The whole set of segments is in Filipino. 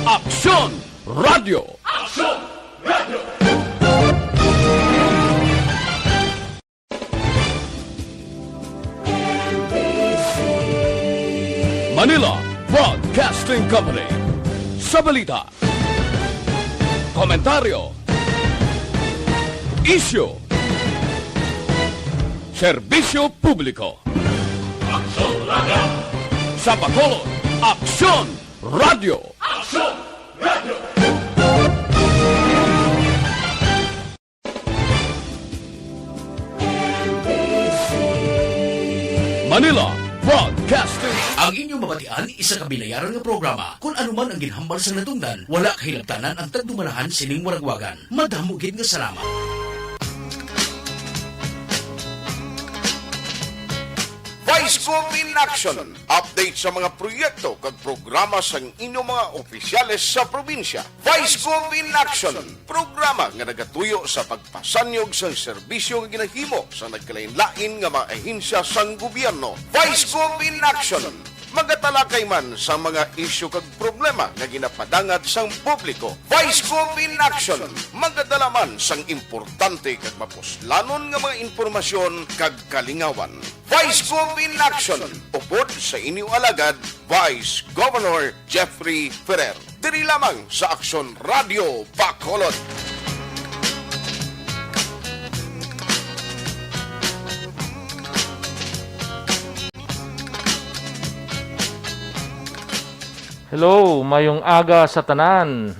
Aksyon Radio! Aksyon Radio! Manila Broadcasting Company. Sa balita, komentaryo, isyu, serbisyo publiko. Aksyon Radio! Sa Bacolod, Aksyon Radio! Aksyon Radio! Manila Broadcasting. Ang inyong mabatian, isa kabilayaran nga programa. Kung anuman ang ginhambal sa natungdan, wala kahilabtanan ang tagdumanahan sining waragwagan. Madamugid nga salamat. Vice Gov in Action. Update sa mga proyekto kag programa sa inyong mga opisyales sa probinsya. Vice Gov in Action. Programa nga nagatuyo sa pagpasanyog sa serbisyo nga ginahimo sa nagkalain-lain nga mga ahensya sang gobyerno. Vice Gov in Action. Magatalakay man sa mga isyu kag problema nga ginapadangat sang publiko. Vice Gov in Action. Magadala man sang importante kag mapuslanon nga mga informasyon kag kalingawan. Vice Gov in Action. Upod sa inyong alagad, Vice Governor Jeffrey Ferrer. Diri lamang sa Aksyon Radio Bacolod. Hello, mayong aga sa tanan.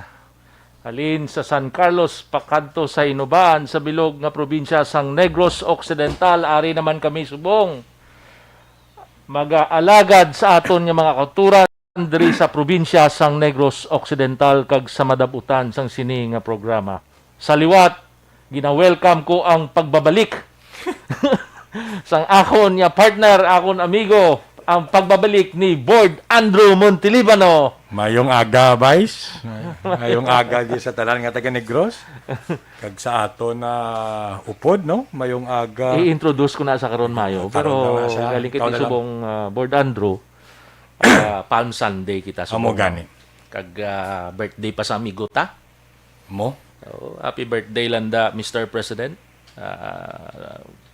Halin sa San Carlos, pakadto sa Inuban, sa bilog nga probinsya sang Negros Occidental. Ari naman kami subong mag-aalagad sa aton nga mga kauturan diri sa probinsya sang Negros Occidental kag sa madabutan sang sini nga programa. Sa liwat, gina-welcome ko ang pagbabalik sang akon nga partner, akon amigo, ang pagbabalik ni Board Andrew Montelibano. Mayong aga, Vice. Mayong aga di sa tanan nga taga Negros. Kag sa ato na upod, no? Mayong aga. I-introduce ko na sa karon mayo. Pero Karon na siya. galing Ikaw kita na lang. subong Board Andrew. Palm Sunday kita Amo subong. gani. Kag birthday pa sa amigo ta. Mo? So, happy birthday landa, Mr. President.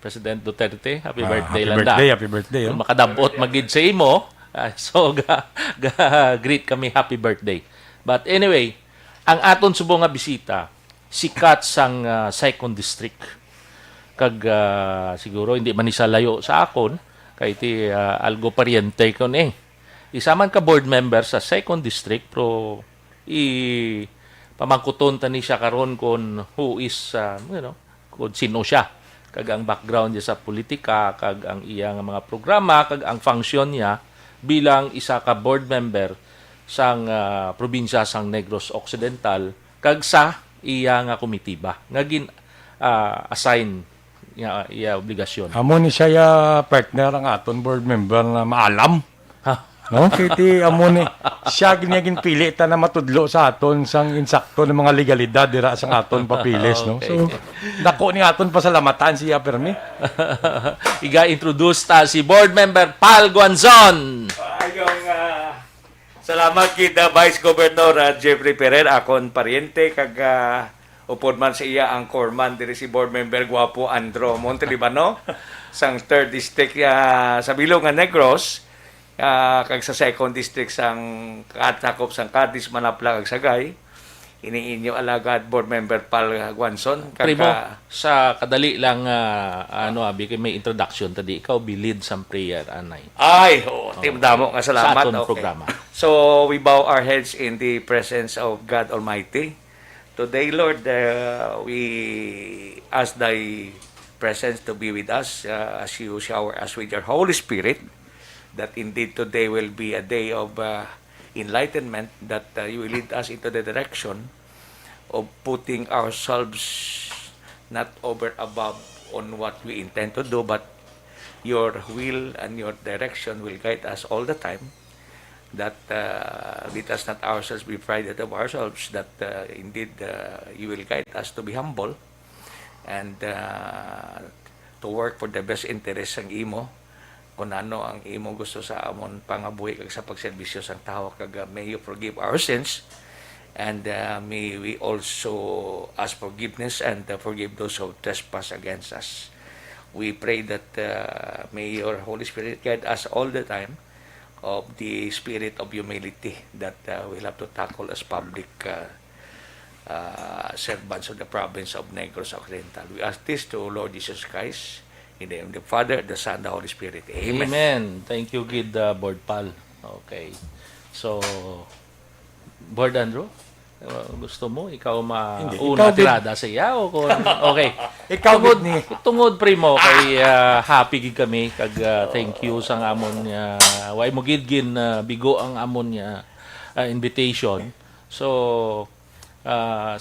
President Duterte, happy birthday landa. Happy birthday. Kung Oh. makadabot magid sa imo, so greet kami happy birthday. But anyway, ang aton subong nga bisita, sikat sang second district. Kag siguro hindi man isa layo sa akon, kay ti algo pariente ko ni. Isa man ka board member sa second district, pero pamangkuton ta ni siya karon kon who is kung sino siya, kag ang background niya sa politika, kag ang iyang mga programa, kag ang function niya bilang isa ka board member sang probinsya sang Negros Occidental, kag sa iya nga komitiba nga assign nga iya obligasyon. Amo ni siya ya partner ang aton board member na maalam. Ha? No? Kiti amo ni siya gin pili ta na matudlo sa aton sang insakto ng mga legalidad dira sang aton papilis, no? Okay. So dako ni aton pasalamatan siya permi. Iga-introduce ta si board member Pal Guanzon. Ayong salamat kita Vice Governor Jeffrey Ferrer, akon pariente kag upod man sa iya ang corpsman diri si board member Guapo Andro Montelibano sang 3rd district sa bilog nga Negros, kag sa 2nd district sang katakop sang Cadiz, Manapla kag Sagay. Ini inyo alagad board member Pal Guanzon. Primo, sa kadali lang kay may introduction tadi, ikaw bilid sa prayer anay. Ay, team damo nga salamat. Sa aton Okay. programa. So, we bow our heads in the presence of God Almighty. Today, Lord, we ask Thy presence to be with us as You shower us with Your Holy Spirit, that indeed today will be a day of enlightenment, that You will lead us into the direction of putting ourselves not over above on what we intend to do, but Your will and Your direction will guide us all the time, that let us not ourselves be prided of ourselves, that indeed You will guide us to be humble and to work for the best interest ng imo, kung ano ang imo gusto sa amon pangabuhi kag sa pagserbisyo sang tao, kag may You forgive our sins And may we also ask forgiveness and forgive those who trespass against us. We pray that may your Holy Spirit guide us all the time of the spirit of humility that we'll have to tackle as public servants of the province of Negros Occidental. We ask this to Lord Jesus Christ, in the name of the Father, the Son, the Holy Spirit. Amen. Amen. Thank you, Gid Board Pal. Okay. So, Board Andrew, gusto mo ikaw Hindi. mauna Ikaw, Gid. tirada sa iya o kung okay. Ikaw, tungod, Gid, ni. tungod primo kay happy gid kami kag thank you sa amon niya. Way mo gid gin bigo ang amon niya invitation. So,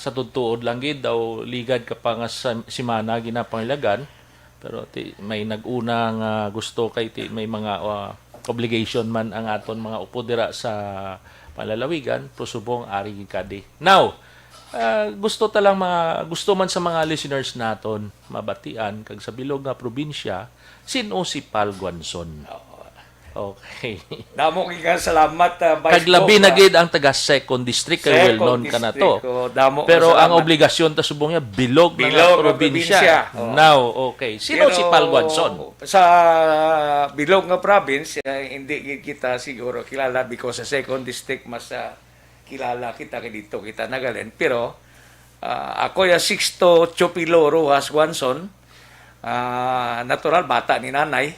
sa tutuod lang gid daw ligad ka pa nga sa simana ginapangilagan, pero may nag-unang gusto kay may mga obligation man ang aton mga upo dira sa palalawigan, prosubong ari kadi. Now, gusto man sa mga listeners naton mabatian kag sa bilog nga probinsya sino si Pal Guanzon. Okay. Damo kay salamat Kag Vice labi Gov, na gid ang taga second district kay well known ka na to. Pero ang obligasyon ta subong niya bilog na nga probinsya. Oo. Now, okay. Sino si Pal Guanzon? Sa bilog nga province, hindi kita siguro kilala because sa second district mas kilala kita kay dito kita nagalen. Pero ako ya Sixto Chupilo Rojas Guanzon, natural bata ni nanay.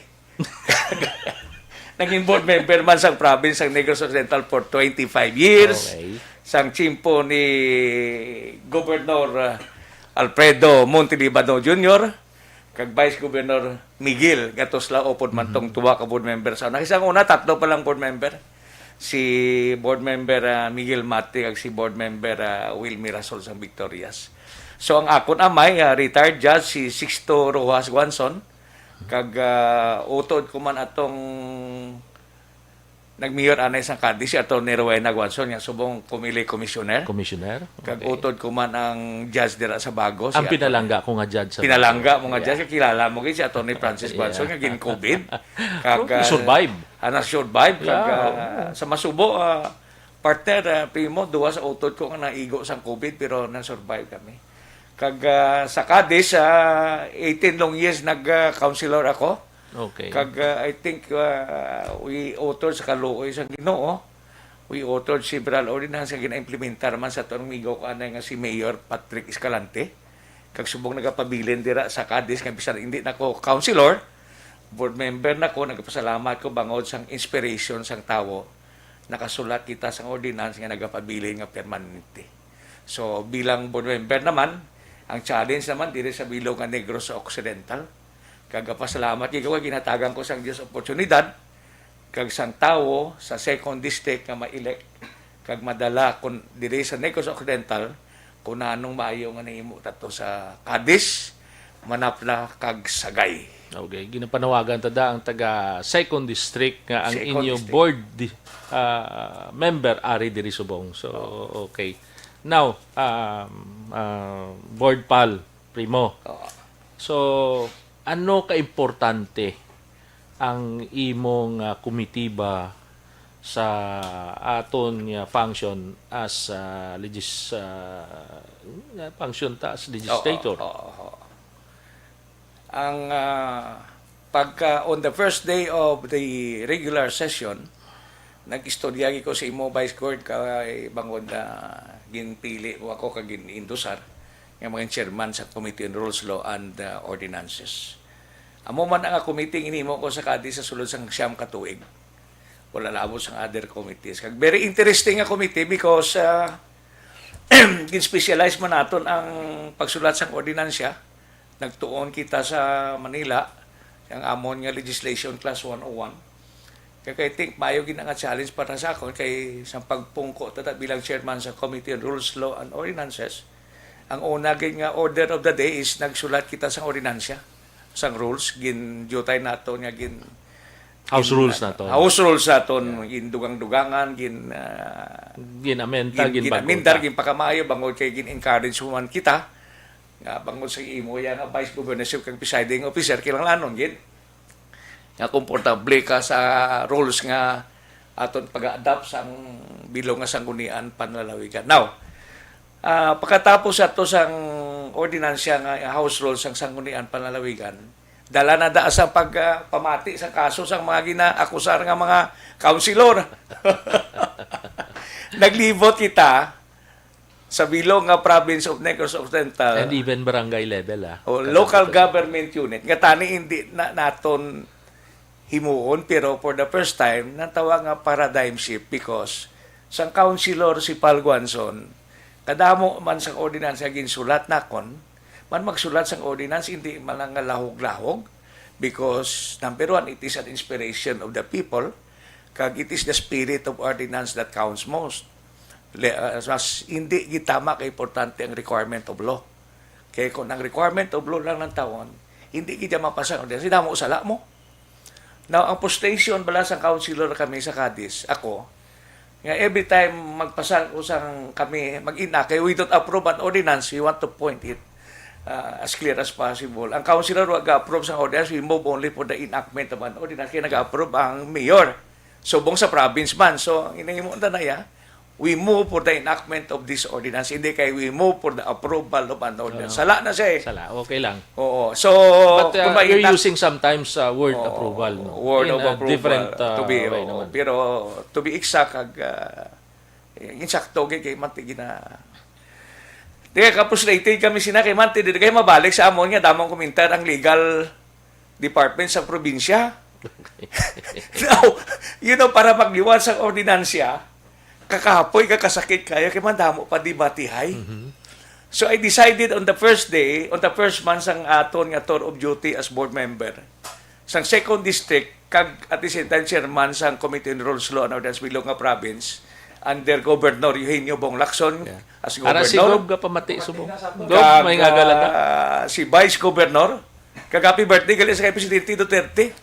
Naging board member man sa province ng Negros Occidental for 25 years. Okay. Sang chimpo ni Governor Alfredo Montelibano Jr. kag Vice Governor Miguel Gatosla upod man tong tuwa ka board member sa isang una tatlo pa lang board member, si board member Miguel Mati kag si board member Will Mirasol sang Victorias. So ang akon amay retired judge si Sixto Rojas Guanzon kag utod ko man atong nagmayor anay sang Cadiz si Atty. Rowena Guanzon nga subong pumili komisyoner. Commissioner? Kag Okay. utod ko man ang judge dira sa Bago. Ang pinalangga ko nga judge sa Pinalangga mo nga Yeah. judge, kilala mo kay si Atty. Francis Guanzon nga gin COVID. Kag survive. survive kag Yeah. sa Masubo partner primo duwa sa utod ko nga naigo sang COVID pero na-survive kami. Kag sa Cadiz 18 long years nag-counselor ako. Okay. Kag I think we authored sa kaluoy sa Ginoo. We authored several ordinances nga gina-implementar man sa tumigaw ka nga si Mayor Patrick Escalante. Kag subong nagapabilin dira sa Cadiz nga bisan hindi nako counselor, board member nako, nagapasalamat ko bangod sang inspiration sang tawo. Nakasulat kita sang ordinance nga nagapabilin nga permanente. So bilang board member naman, ang challenge naman diri sa bilog nga Negros Occidental. Kagapasalamat ikaw ginatagan ko sang Dios oportunidad kag sang tawo sa second district nga ma-elect kag madala kun diri sa Negros Occidental kung anong maayo nga nahimo tato sa Cadiz, Manapla kag Sagay. Okay, ginapanawagan tada ang taga second district nga ang Second inyo district. board member ari diri subong. So okay. Now, board pal primo. Oo. So ano ka importante ang imong komitiba sa aton nga function as function ta as legislator? Oo. Ang pagka on the first day of the regular session, nag-istoryagi ko sa imo Vice Court kay bangod na ginpili ko ako kag ginindusar nga mga chairman sa Committee on Rules, Law and Ordinances. Amo man ang committee inimo ko sa Cadiz sa sulod sang siyam ka tuig. Wala labot sang other committees. Kag very interesting nga committee because gin-specialize man naton ang pagsulat sang ordinansya. Nagtuon kita sa Manila ang amon nga legislation class 101. Kaya I think mayo gina nga challenge para sa akon kay sa pagpungko tata bilang chairman sa Committee on Rules, Law and Ordinances. Ang una gid nga order of the day is nagsulat kita sang ordinansya, sang rules gin jutay nato nga gin House rules na to. House rules naton gin dugang-dugangan gin Ginamenta, ginamindar gin pakamayo bangod kay gin encourage man kita nga bangod sa imo ya nga vice governorship kag presiding officer kinahanglanon gid nga komportable ka sa rules nga aton pag-adapt sang bilong nga sanggunian panlalawigan. Now, Pagkatapos ato sang ordinansya nga House Rules sang Sanggunian Panlalawigan, dala na da sa pagpamati sa kaso sang mga ginaakusar nga mga councilor. Naglibot kita sa bilong nga province of Negros Occidental And even barangay level, o local government unit nga tani hindi na naton himuon, pero for the first time natawag nga paradigm shift because sang councilor si Pal Guanzon kadamo man sang ordinance ginsulat nakon man magsulat sang ordinance hindi man nga lahog-lahog because number one, it is an inspiration of the people kag it is the spirit of ordinance that counts most. Mas hindi gitama kay importante ang requirement of law. Kaya kung ang requirement of law lang ng taon, hindi kita mapasa ang ordinance, damo usala mo. Now, ang frustration bala sang councilor kami sa Cadiz, ako, nga every time magpasa usang kami mag-ina, kay we don't approve an ordinance, we want to point it as clear as possible. Ang councilor wag approve sa ordinance, we move only for the enactment of an ordinance. Kaya nag-approve ang mayor. Subong sa province man. So, inangimon na ya, we move for the enactment of this ordinance. Hindi kay we move for the approval of an ordinance. Sala na siya eh. Sala, okay lang. Oo. So, But kung you're ma-enact- using sometimes word approval. No? word In of a approval different to be way oo. naman. Pero to be exact kag insakto kay manti gina Kaya kapos later kami sina kay manti di kay mabalik sa amon nga damong komentar ang legal department sa probinsya. Now, para magliwan sa ordinansya, kakapoy kakasakit kayo kay mandamo pa di batihay. So I decided on the first day, on the first month sang aton nga tour of duty as board member, sang second district, kag at the same time chairman sang Committee on Rules, Law and Ordinance Bilog nga province, under Governor Eugenio Bong Lacson as Para si governor. Gob ka pamati subong. Gob, Kag, may nga galaga. si Vice Governor, kag happy birthday gali sa kay Presidente Duterte.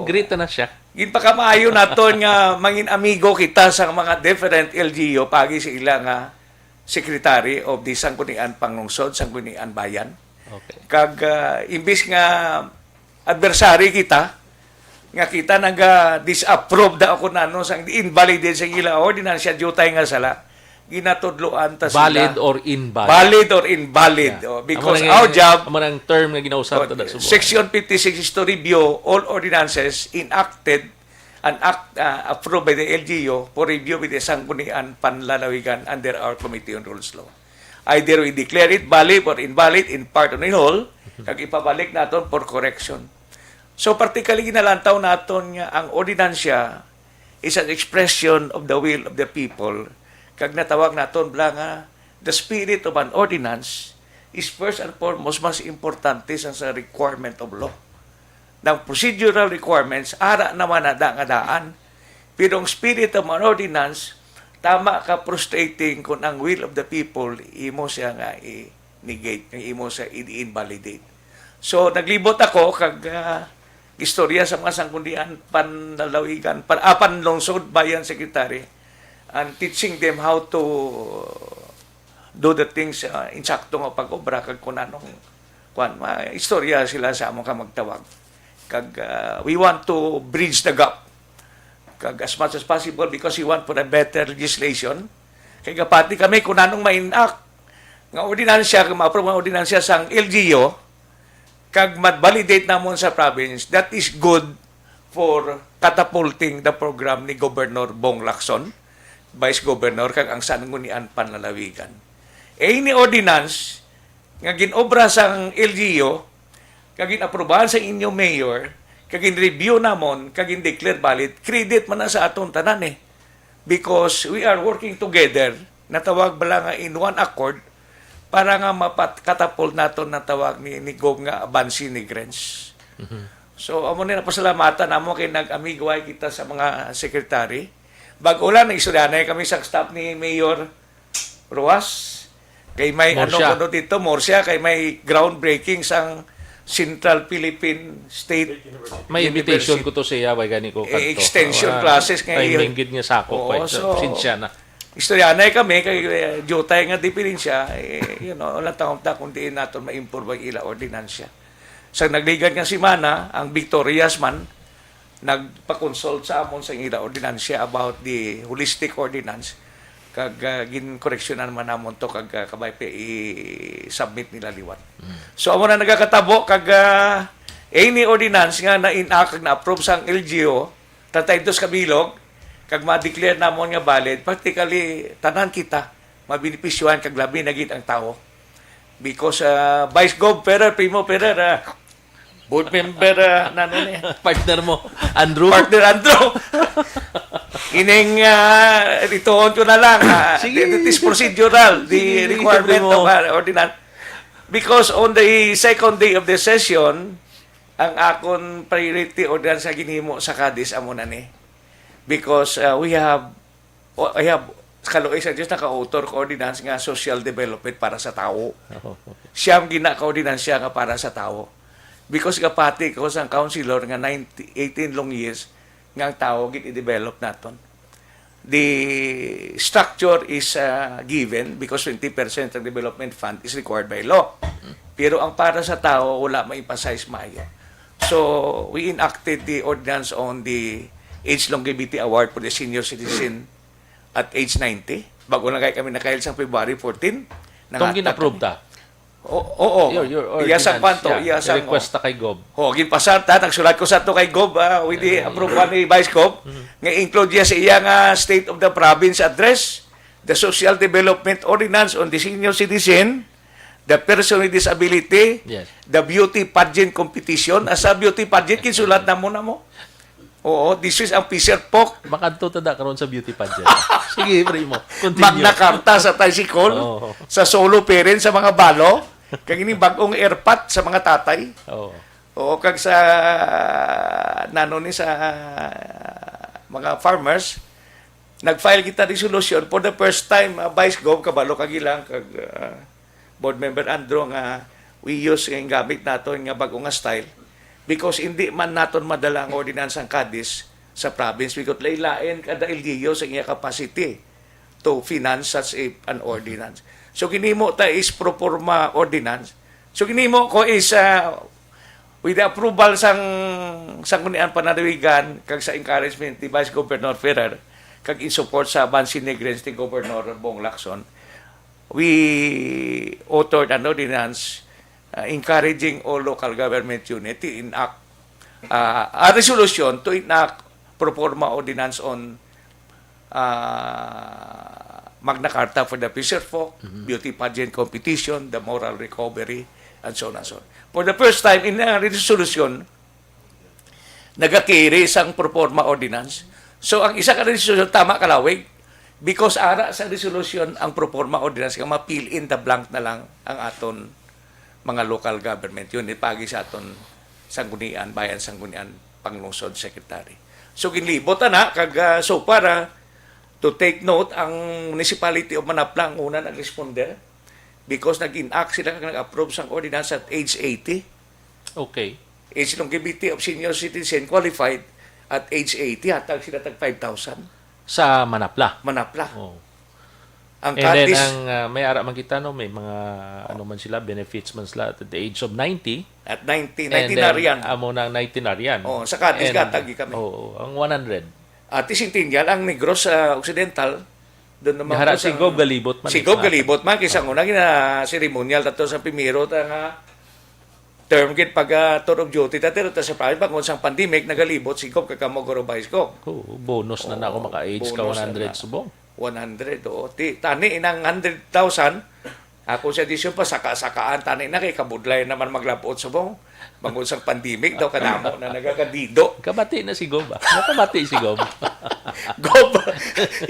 Greet na siya. Gin pa kamaayo naton nga mangin amigo kita sa mga different LGU pagi sa ila nga Secretary of the Sanggunian Panglungsod, Sanggunian Bayan. Okay. Kag imbis nga adversary kita, nga kita disapprove da ako na sang invalidate sa ila ordinance jutay nga sala ginatudloan ta sila. Valid or invalid. Valid or invalid. Oh, because our job, amo nang term nga ginausap ta subong. Section 56 is to review all ordinances enacted and approved by the LGU for review with the Sanggunian Panlalawigan under our Committee on Rules Law. Either we declare it valid or invalid in part or in whole, kag ipabalik naton for correction. So particularly ginalantaw naton nga ang ordinansya is an expression of the will of the people. Kag natawag naton bla nga the spirit of an ordinance is first and foremost mas importante sa requirement of law. Ng procedural requirements, ara naman na nga daan. Pero ang spirit of an ordinance, tama ka frustrating kung ang will of the people, imo siya nga i-negate, imo siya i-invalidate. So, naglibot ako kag istorya sa mga Sanggunian Panlalawigan, Panlungsod Bayan Secretary, and teaching them how to do the things insakto nga pag-obra kag kung anong istorya sila sa among kamagtawag. Kag we want to bridge the gap kag as much as possible because we want for a better legislation. Kay gapati kami kung anong ma-enact nga ordinansya, kag ma-approve nga ordinansya sang LGU kag ma-validate namon sa province, that is good for catapulting the program ni Governor Bong Lacson, Vice Governor, kag ang Sanggunian Panlalawigan. Ini ordinance nga ginobra sang LGU, kag ginaprobahan sa inyong mayor, kag gin-review namon, kag gin-declare valid, credit man na sa aton tanan eh. Because we are working together, natawag bala nga in one accord, para nga mapakatapol naton na tawag ni Gob nga Abansi ni Grens. So, amo na pasalamatan amo kay nag-amigway kita sa mga secretary. Bag-ulan, nag-istoryanay kami sa staff ni Mayor Ruas. Kay may Morsia. dito, Morsia, kay may groundbreaking sang Central Philippine State May invitation University. ko to siya way gani ko kanto. Extension classes Timing gid nga sako Oo, ko. so- Sinsya na. Istoryanay kami kay jutay nga diferensya, wala taong ta kundi naton ma-improve ang ila ordinansya. Sa nagligan nga si Mana, ang Victoria's man, nagpa-consult sa amon sa ila ordinansya about the holistic ordinance. kag gin-correctionan man namon to kag kabay pa i-submit nila liwat. So amo na nagakatabo kag any ordinance nga na kag na-approve sang LGU 32 ka bilog kag ma-declare namon nga valid, practically tanan kita mabinipisyuhan kag labi na gid ang tao. Because Vice Gov Ferrer, Primo Ferrer, board member Partner mo, Andrew. partner Andrew. Ining itoon ko na lang. It is procedural, the Sige, requirement sabi mo. of ordinance. Because on the second day of the session, ang akon priority ordinance sa ginhimo sa Cadiz amo na ni. Because I have kaluoy sa Diyos naka-author ko ordinance nga social development para sa tao. Siya ang ginaka-ordinance nga para sa tao. Because kapati ko sa councilor nga 18 long years nga ang tao git-develop naton. The structure is given because 20% ng development fund is required by law. Pero ang para sa tao, wala ma-emphasize maayo. So, we enacted the ordinance on the Age Longevity Award for the senior citizen at age 90. Bago na kami nakahil sa February 14. Itong gin-approve ta. Oo. Your Iya sa ordinance, kwanto. yeah. Iya sa Request ta kay Gob. ginpasar ta. Nagsulat ko sa to kay Gob with the approval ni Vice Gob. Nga include niya sa iyang State of the Province Address, the Social Development Ordinance on the Senior Citizen, the Person with Disability, Yes. the Beauty Pageant Competition. Asa Beauty Pageant, kinsulat na mo. Oo, this is ang Fisher Folk. Makanto tada karon sa beauty pageant. Sige, Primo. Continue. Magna Carta sa tricycle, Oo. sa solo parent sa mga balo, kag ini bagong airpat sa mga tatay. Oo. Oo, kag sa ni sa mga farmers, nag-file kita resolution for the first time, Vice Gov, kabalo kag ilang, kag board member Andrew nga we use ang gamit nato nga bagong nga style because hindi man naton madala ang ordinance ang Cadiz sa province because laylain kada LGU sa iya capacity to finance such an ordinance. So ginimo ta is pro forma ordinance. So ginimo ko is with the approval sang Sangguniang Pananawigan kag sa encouragement ni Vice Governor Ferrer kag in support sa Bansi Negrense ni Governor Bong Lacson, we authored an ordinance encouraging all local government unit to enact a resolution to enact pro forma ordinance on Magna Carta for the Fisher Folk, Beauty Pageant Competition, the Moral Recovery, and so on and so on. For the first time in a resolution, nagakiri sang pro forma ordinance. So, ang isa ka resolution, tama kalawig, because ara sa resolution ang pro forma ordinance nga ma-fill in the blank na lang ang aton mga local government unit pagi sa aton sanggunian, bayan sanggunian, panglungsod secretary. So ginlibot na kag so para to take note ang municipality of Manapla ang una nag-responder because nag-enact sila kag nag-approve sang ordinance at age 80. Okay. Age longevity of senior citizen qualified at age 80 hatag sila tag 5,000 Sa Manapla. Manapla. Oh. Ang And then, Cadiz may ara man kita, no, may mga, ano man sila, benefits man sila at the age of 90. at 90 And na then, riyan. amo na 90 na riyan. Oh, sa Cadiz And, gatagi kami. Oo, ang 100. At Tisintinyan, ang Negros sa Occidental, doon naman Nahara po si Gob Galibot man. Si Gob Galibot man, kisang una gina ceremonial tato sa Primero, nga term git pag tour of duty, tatero ta sa private, pag sang pandemic, nagalibot si Gob kakamogoro vice Gob. Oo, bonus na na ako maka-age ka bonus 100 na. subong. 100, o. Tani, inang 100,000, ako sa edisyon pa, saka-sakaan, tani na kay kabudlay naman maglapot subong. Bangon sang pandemic daw, kadamo na nagakadido. Kabati na si Gob. Nakabati si Gob. Gob,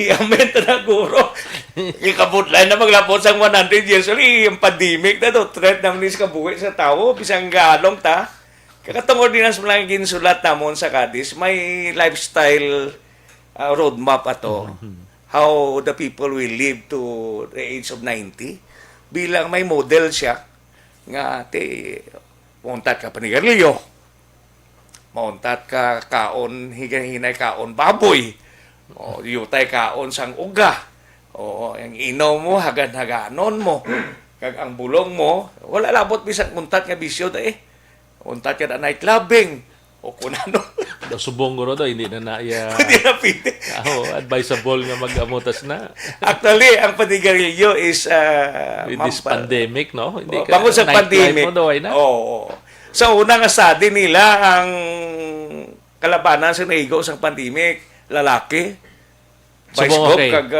i-amen na guro. Ikabudlay na maglapot sang 100 years old. Yung pandemic na to, threat naman is kabuhi sa tao. Bisang galong ta. Kakatong ordinance mo lang ginsulat namon sa Cadiz, may lifestyle roadmap ato. How the people will live to the age of 90. Bilang may model siya nga muntat ka panigarilyo. Muntat ka kaon hinay kaon baboy. O yutay kaon sang uga. O ang inaw mo hagan-haganon mo. Kag ang bulong mo wala labot bisan muntat nga bisyo da Muntat ka na night clubbing. O kunano. daw subong ko daw hindi na naya Hindi na pwede. advisable nga mag-amutas na Actually, ang panigarilyo is with this pandemic, no? Hindi bangod sa nightlife pandemic. mo daw ay na. Oo. Sa unang study nila, ang kalabanan sa naigo sa pandemic, lalaki. Vice Subong, Gov, okay. kag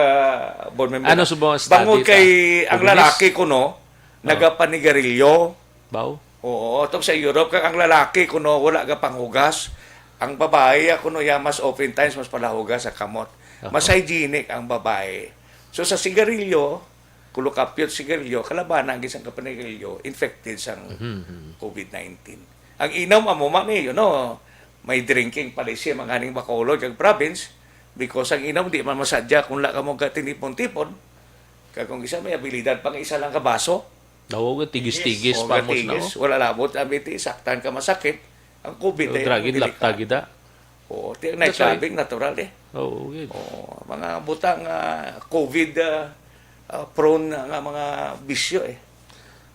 board member. Ano subong ang study Bangod kay ang Pubilis? lalaki kuno, nagapanigarilyo. Baw? Oo, tong sa Europe, kag ang lalaki kuno wala ga panghugas. Ang babae kuno ya mas oftentimes mas palahugas sa kamot. Mas hygienic ang babae. So sa sigarilyo, kulo kapyot sigarilyo, kalabanan gisang kapanigarilyo, infected sang COVID-19. Ang inom amo man eh, may drinking policy mga aning Bacolod kag province because ang inom di man masadya kung la ka mo tinipon-tipon. Kag kung isa may abilidad pang isa lang ka baso, Daw ko tigis-tigis o pa mo na. gatigis, wala labot amiti saktan ka masakit. Ang COVID ay Dragin ang lapta delikado. gida. Oo, tiyak night clubbing natural eh. Oo, good. Oo, mga butang COVID prone nga mga bisyo eh.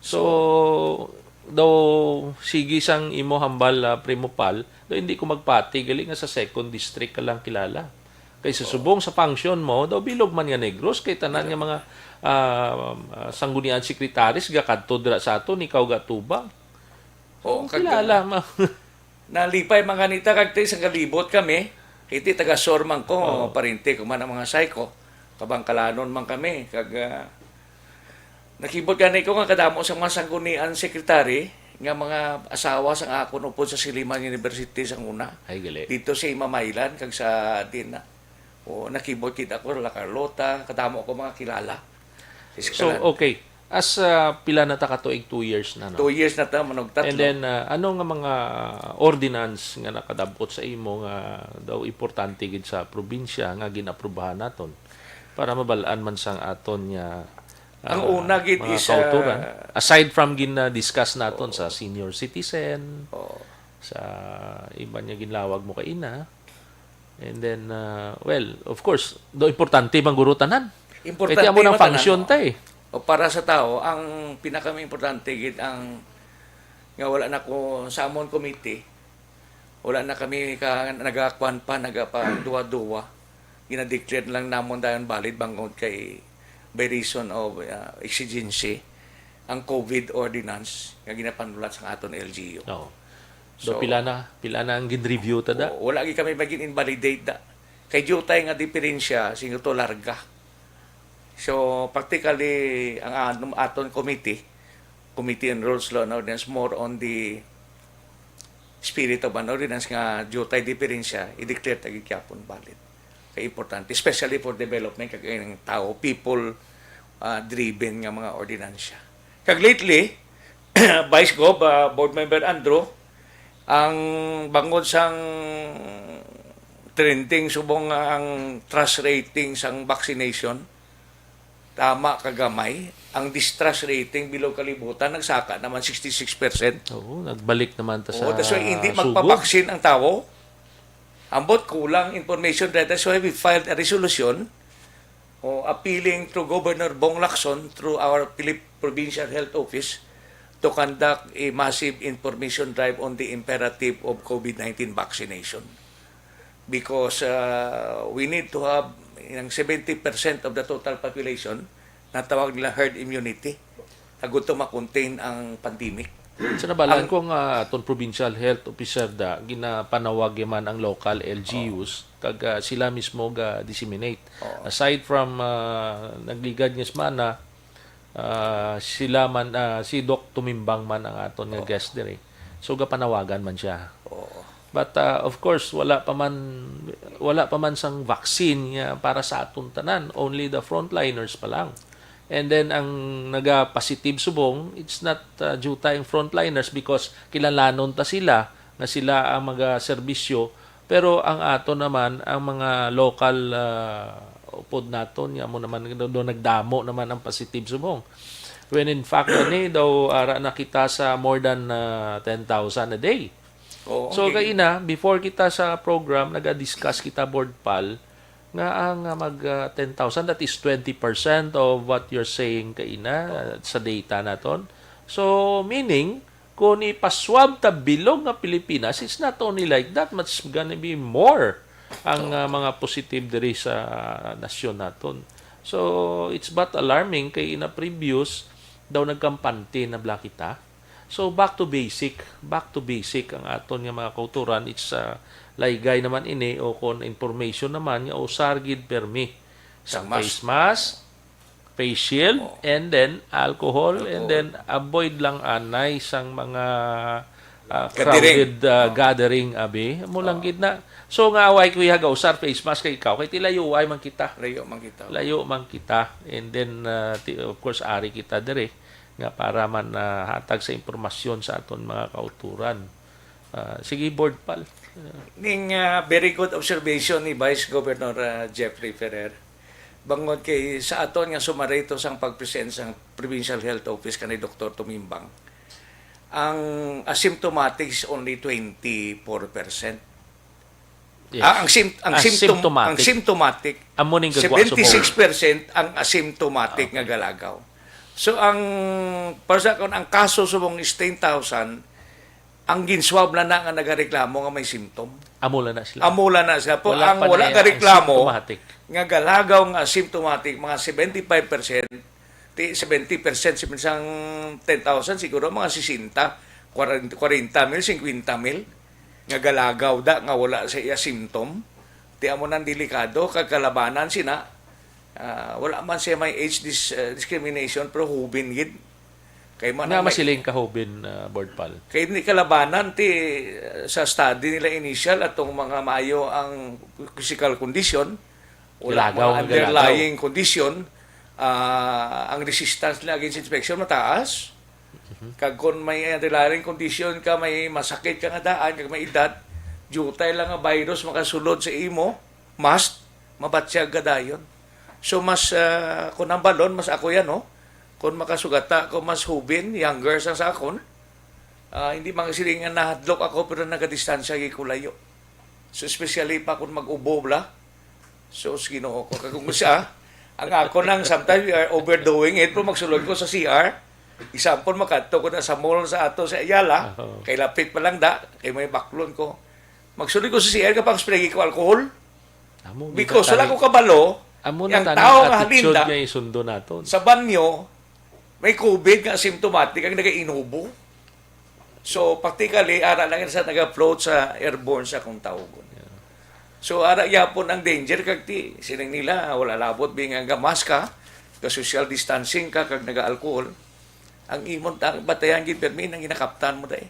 So, daw sige sang imo hambal primopal, daw hindi ko magpati gali nga sa second district ka lang kilala. Kay sa subong sa function mo, daw bilog man nga Negros kay tanan nga mga sanggunian sekretaris ga kadto dira sa aton ikaw ga tubang. Oo, Kilala ma. nalipay mga nita kag sa kalibot kami. Iti taga Sormang ko, parinte ko man ang mga psycho. Kabangkalanon man kami kag nakibot ganay ko nga kadamo sa mga sanggunian sekretary nga mga asawa sang akon upod sa Siliman University sang una. Ay gali. Dito sa Imamaylan kag sa Dina. O nakibot kita ko La Carlota, kadamo ko mga kilala. So, okay. As pila na ta ka tuig 2 years na no. 2 years na ta manog tatlo. And then ano nga mga ordinance nga nakadampot sa imo nga daw importante gid sa probinsya nga ginaprubahan naton para mabalaan man sang aton nga Ang una gid mga is kauturan. Aside from gina-discuss naton sa senior citizen, sa iba niya ginlawag mo kay ina. And then well, of course, do importante bang gurutanan. Importante Kaya mo ng matanan, function no? ta eh. O para sa tao, ang pinaka-importante gid ang nga wala na ko sa amon committee. Wala na kami nagakuan pa nagapa-duwa-duwa. Gina-declare lang namon dayon valid bangod kay by reason of exigency ang COVID ordinance nga ginapanulat sa aton LGU. No. So, pila na ang gin-review ta da. Wala gid kami maging invalidate da. Kay jutay nga diferensya sing to larga. So practically ang aton committee on Rules, Law and Ordinance more on the spirit of an ordinance nga jutay diferensya i-declare tagi kyapon valid. Kay importante especially for development kag ang tao people driven nga mga ordinansya. Kag lately Vice Gov Board Member Andrew ang bangod sang trending subong ang trust rating sang vaccination tama kagamay ang distrust rating below kalibutan nagsaka naman 66%. Oo, nagbalik naman ta sa That's why hindi sugod. magpapaksin ang tao. Ambot kulang information data. So we filed a resolution appealing to Governor Bong Lacson through our Provincial Health Office to conduct a massive information drive on the imperative of COVID-19 vaccination. Because we need to have yung 70% of the total population na tawag nila herd immunity. Agud to ma-contain ang pandemic. Sa nabalaan ko nga aton provincial health officer da ginapanawag man ang local LGUs kag sila mismo ga disseminate. Aside from nagligad nga mana sila man si Doc Tumimbang man ang aton nga guest dire. So ga panawagan man siya. But of course wala pa man sang vaccine nga para sa aton tanan, only the frontliners pa lang. And then ang naga-positive subong, it's not due tayong frontliners because kilalanon ta sila na sila ang mga serbisyo, pero ang ato naman ang mga local upod naton ya mo naman do nagdamo naman ang positive subong. When in fact daw ara nakita sa more than 10,000 a day. So kay ina, before kita sa program, naga-discuss kita board pal nga ang mag 10,000, that is 20% of what you're saying kay ina sa data naton. So meaning kung ipaswab ta bilog nga Pilipinas, it's not only like that, but it's gonna be more ang mga positive diri sa nasyon naton. So, it's but alarming kay ina previous daw nagkampante na bla kita. So, back to basic ang aton nga mga kauturan. It's laygay naman ini o kon information naman nga usar gid permi sa face mask, face shield, and then alcohol, and then avoid lang anay sang mga crowded gathering abi mo lang gid na. So nga away kuya ga usar face mask kay ikaw kay tilayo way man kita. Layo man kita. And then of course ari kita dire nga para man hatag sa impormasyon sa aton mga kauturan. Sige, board pal. Ning very good observation ni Vice Governor Jeffrey Ferrer. Bangod kay sa aton nga sumarito sang pagpresent sang Provincial Health Office kanay Dr. Tumimbang. Ang asymptomatic is only 24%. Yes. Ang symptomatic Amo ning gagwa sa 76% ang asymptomatic nga galagaw. So ang para kon ang kaso subong is 10,000, ang ginswab na nga nagareklamo nga may symptom. Amula na sila. Amula na siya. Po, Wala ang pa wala na ka reklamo, symptomatic. nga galagaw nga symptomatic, mga 75%, 70%, simisang 10,000, siguro mga 60, 40 mil, 50 mil, nga galagaw da, nga wala sa iya symptom. Di mo nang delikado, kagkalabanan sina, wala man siya may age discrimination, pero hubin gid. Kay man Nga masiling kahubin board pal. kay ni kalabanan sa study nila initial atong mga maayo ang physical condition, wala Galagaw, mga underlying condition, ang resistance nila against infection mataas. Kag kung may underlying condition ka, may masakit ka nga daan, kag may edad, jutay lang nga virus makasulod sa imo, must mabatsyag gadayon. So mas kung ang balon, mas ako yan, no? Kung makasugata ko mas hubin, younger sa akon, hindi mga silingan nahadlok ako pero nagadistansya gikulayo. So especially pa kung mag-ubo bla, so ginoo ko. Kung siya, ang ako nang sometimes we are overdoing it, pero magsulod ko sa CR, example, makadto ko na sa mall sa ato sa Ayala, kay lapit pa lang da, kay may baklon ko. Magsulod ko sa CR kapag spray ko alcohol, because wala ko kabalo, Amo na yung tanang tao nga attitude halinda, nga isundo naton. sa banyo, may COVID nga symptomatic ang nagainubo. So, practically, ara lang sa nag-float sa airborne sa kung tawgon. So, ara yapon ang danger kag ti. Sinang nila, wala labot bingang gamaska, ka social distancing ka, kag naga-alcohol. Ang imon, batayan gid permin, ang ginakaptan mo dahi.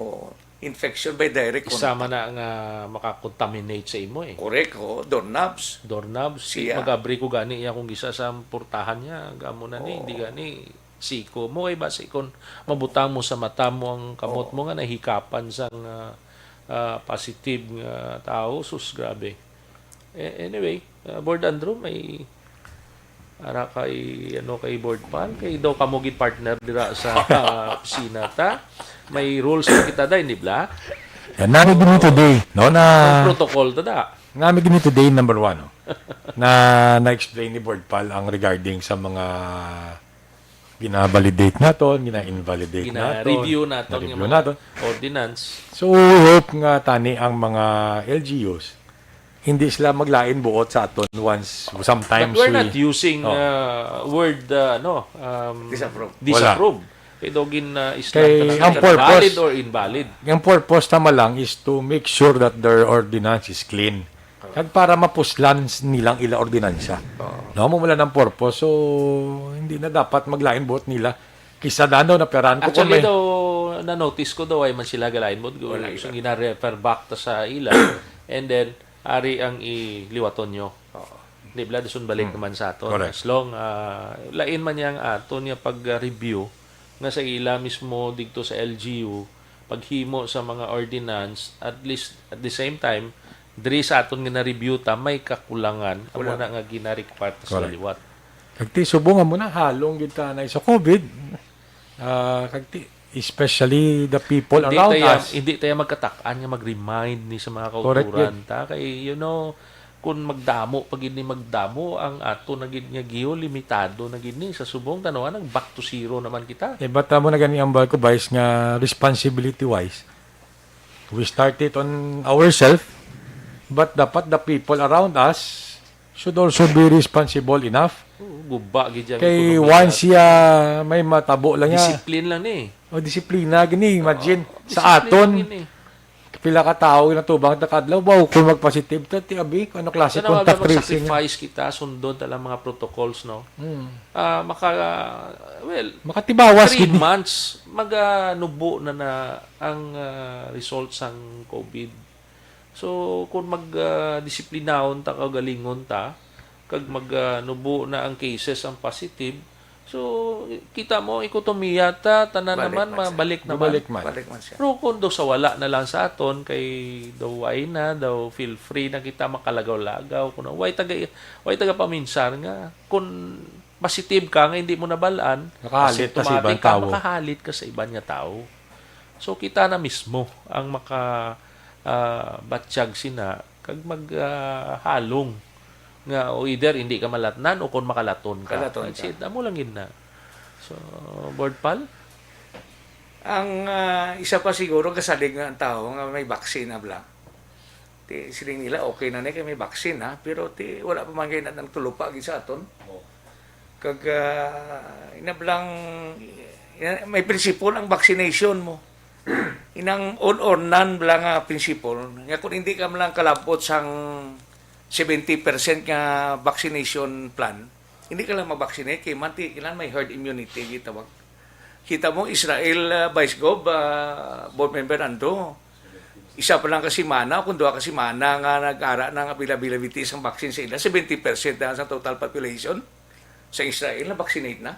O, infection by direct contact. Isama na nga makakontaminate sa imo eh. Correct, o, doorknobs. Doorknobs, Siya. magabri ko gani iya kung gisa sa portahan niya, gamo na ni, hindi gani siko mo ay basi kon mabutang mo sa mata mo ang kamot mo nga nahikapan sa positive nga tao, sus grabe. Anyway, Board Andrew may ara kay kay board pan kay daw kamugid partner dira sa opisina ta. May rules na kita da hindi bla. Yan, namin gini today, no, na Protocol ta da. namin gini today, number 1, no, na-explain ni Board Pal ang regarding sa mga gina-validate naton, gina-invalidate naton, Gina-review naton na-review yung naton. mga ordinance. So, hope nga tani ang mga LGUs, hindi sila maglain buot sa aton once, sometimes But we're not using word disapprove. Kaya dogin Kay ang Islam purpose- valid or invalid. Yung purpose tama lang is to make sure that their ordinance is clean. Kag para mapuslan nilang ila ordinansya. No, mumula ng purpose. So, hindi na dapat maglain buot nila. Kisa dano na peran ko Actually may... daw, na-notice ko daw ay man sila galain mo. So, gina-refer back ta sa ila. And then, ari ang iliwaton nyo. Di ba, dasun balik naman sa aton. Correct. As long, lain man yang aton niya pag-review nga sa ila mismo dito sa LGU, paghimo sa mga ordinance, at least at the same time, diri sa aton nga na-review ta, may kakulangan. Amo na nga gina-require sa Correct. liwat. Kagti, subungan mo na, halong kita na sa COVID. Kagti, especially the people around us. Hindi tayo magkatakaan nga mag-remind ni sa mga Correct, kauturan ta. Kay, kung magdamo pag ni magdamo ang ato na gid nga giho limitado na gid ni sa subong tanawa nag back to zero naman kita. Bata mo na gani ang ko, Vice, nga responsibility-wise. We start it on ourselves, but dapat the people around us should also be responsible enough. Guba gid yang Kay ekonomiya. once siya may matabo lang niya. Discipline lang ni. O disiplina, gini. Imagine, sa Discipline aton, lang ni. pila ka tao na tubang takadlaw, wow, kung mag-positive, ti abi, ano klase Sana wag contact tracing. sacrifice kita sundon talang mga protocols no. Makatibawas, 3 gini. months nubo na ang results sang COVID. So kung disiplinahon ta kagalingon ta kag nubo na ang cases ang positive, so kita mo ekonomiya ta tanan Balik naman man siya. mabalik naman. Balik man. Balik man siya. Pero kung daw sa wala na lang sa aton, kay daw ay na, daw feel free na kita makalagaw-lagaw. Kung way taga paminsan nga, kung positive ka nga hindi mo nabalaan, Nakahalit ka sa asymptomatic ibang tao. makahalit ka sa ibang nga tao. So kita na mismo ang batsyag sina kag maghalong nga o either hindi ka malatnan o kung makalaton ka. Kalaton That's ka. it. Amo lang yun na. So, Board Pal? Ang isa pa siguro kasalig nga ang tao nga may vaccine na bla. Ti siling nila okay na ni kay may vaccine ha, pero ti wala pa man kay nang tulupa gid sa aton. Kag inablang may prinsipyo ang vaccination mo. Inang on or none bla nga prinsipyo. Nga kung hindi ka man lang kalabot sang 70% nga vaccination plan, hindi ka lang mag-vaccinate kay manti ilan may herd immunity gitawag. Kita mo Israel Vice Gov board member ando. Isa pa lang kasi mana kung duha kasi mana nga nag-ara ng availability sang vaccine sa ila 70% na sa total population sa Israel na vaccinate na.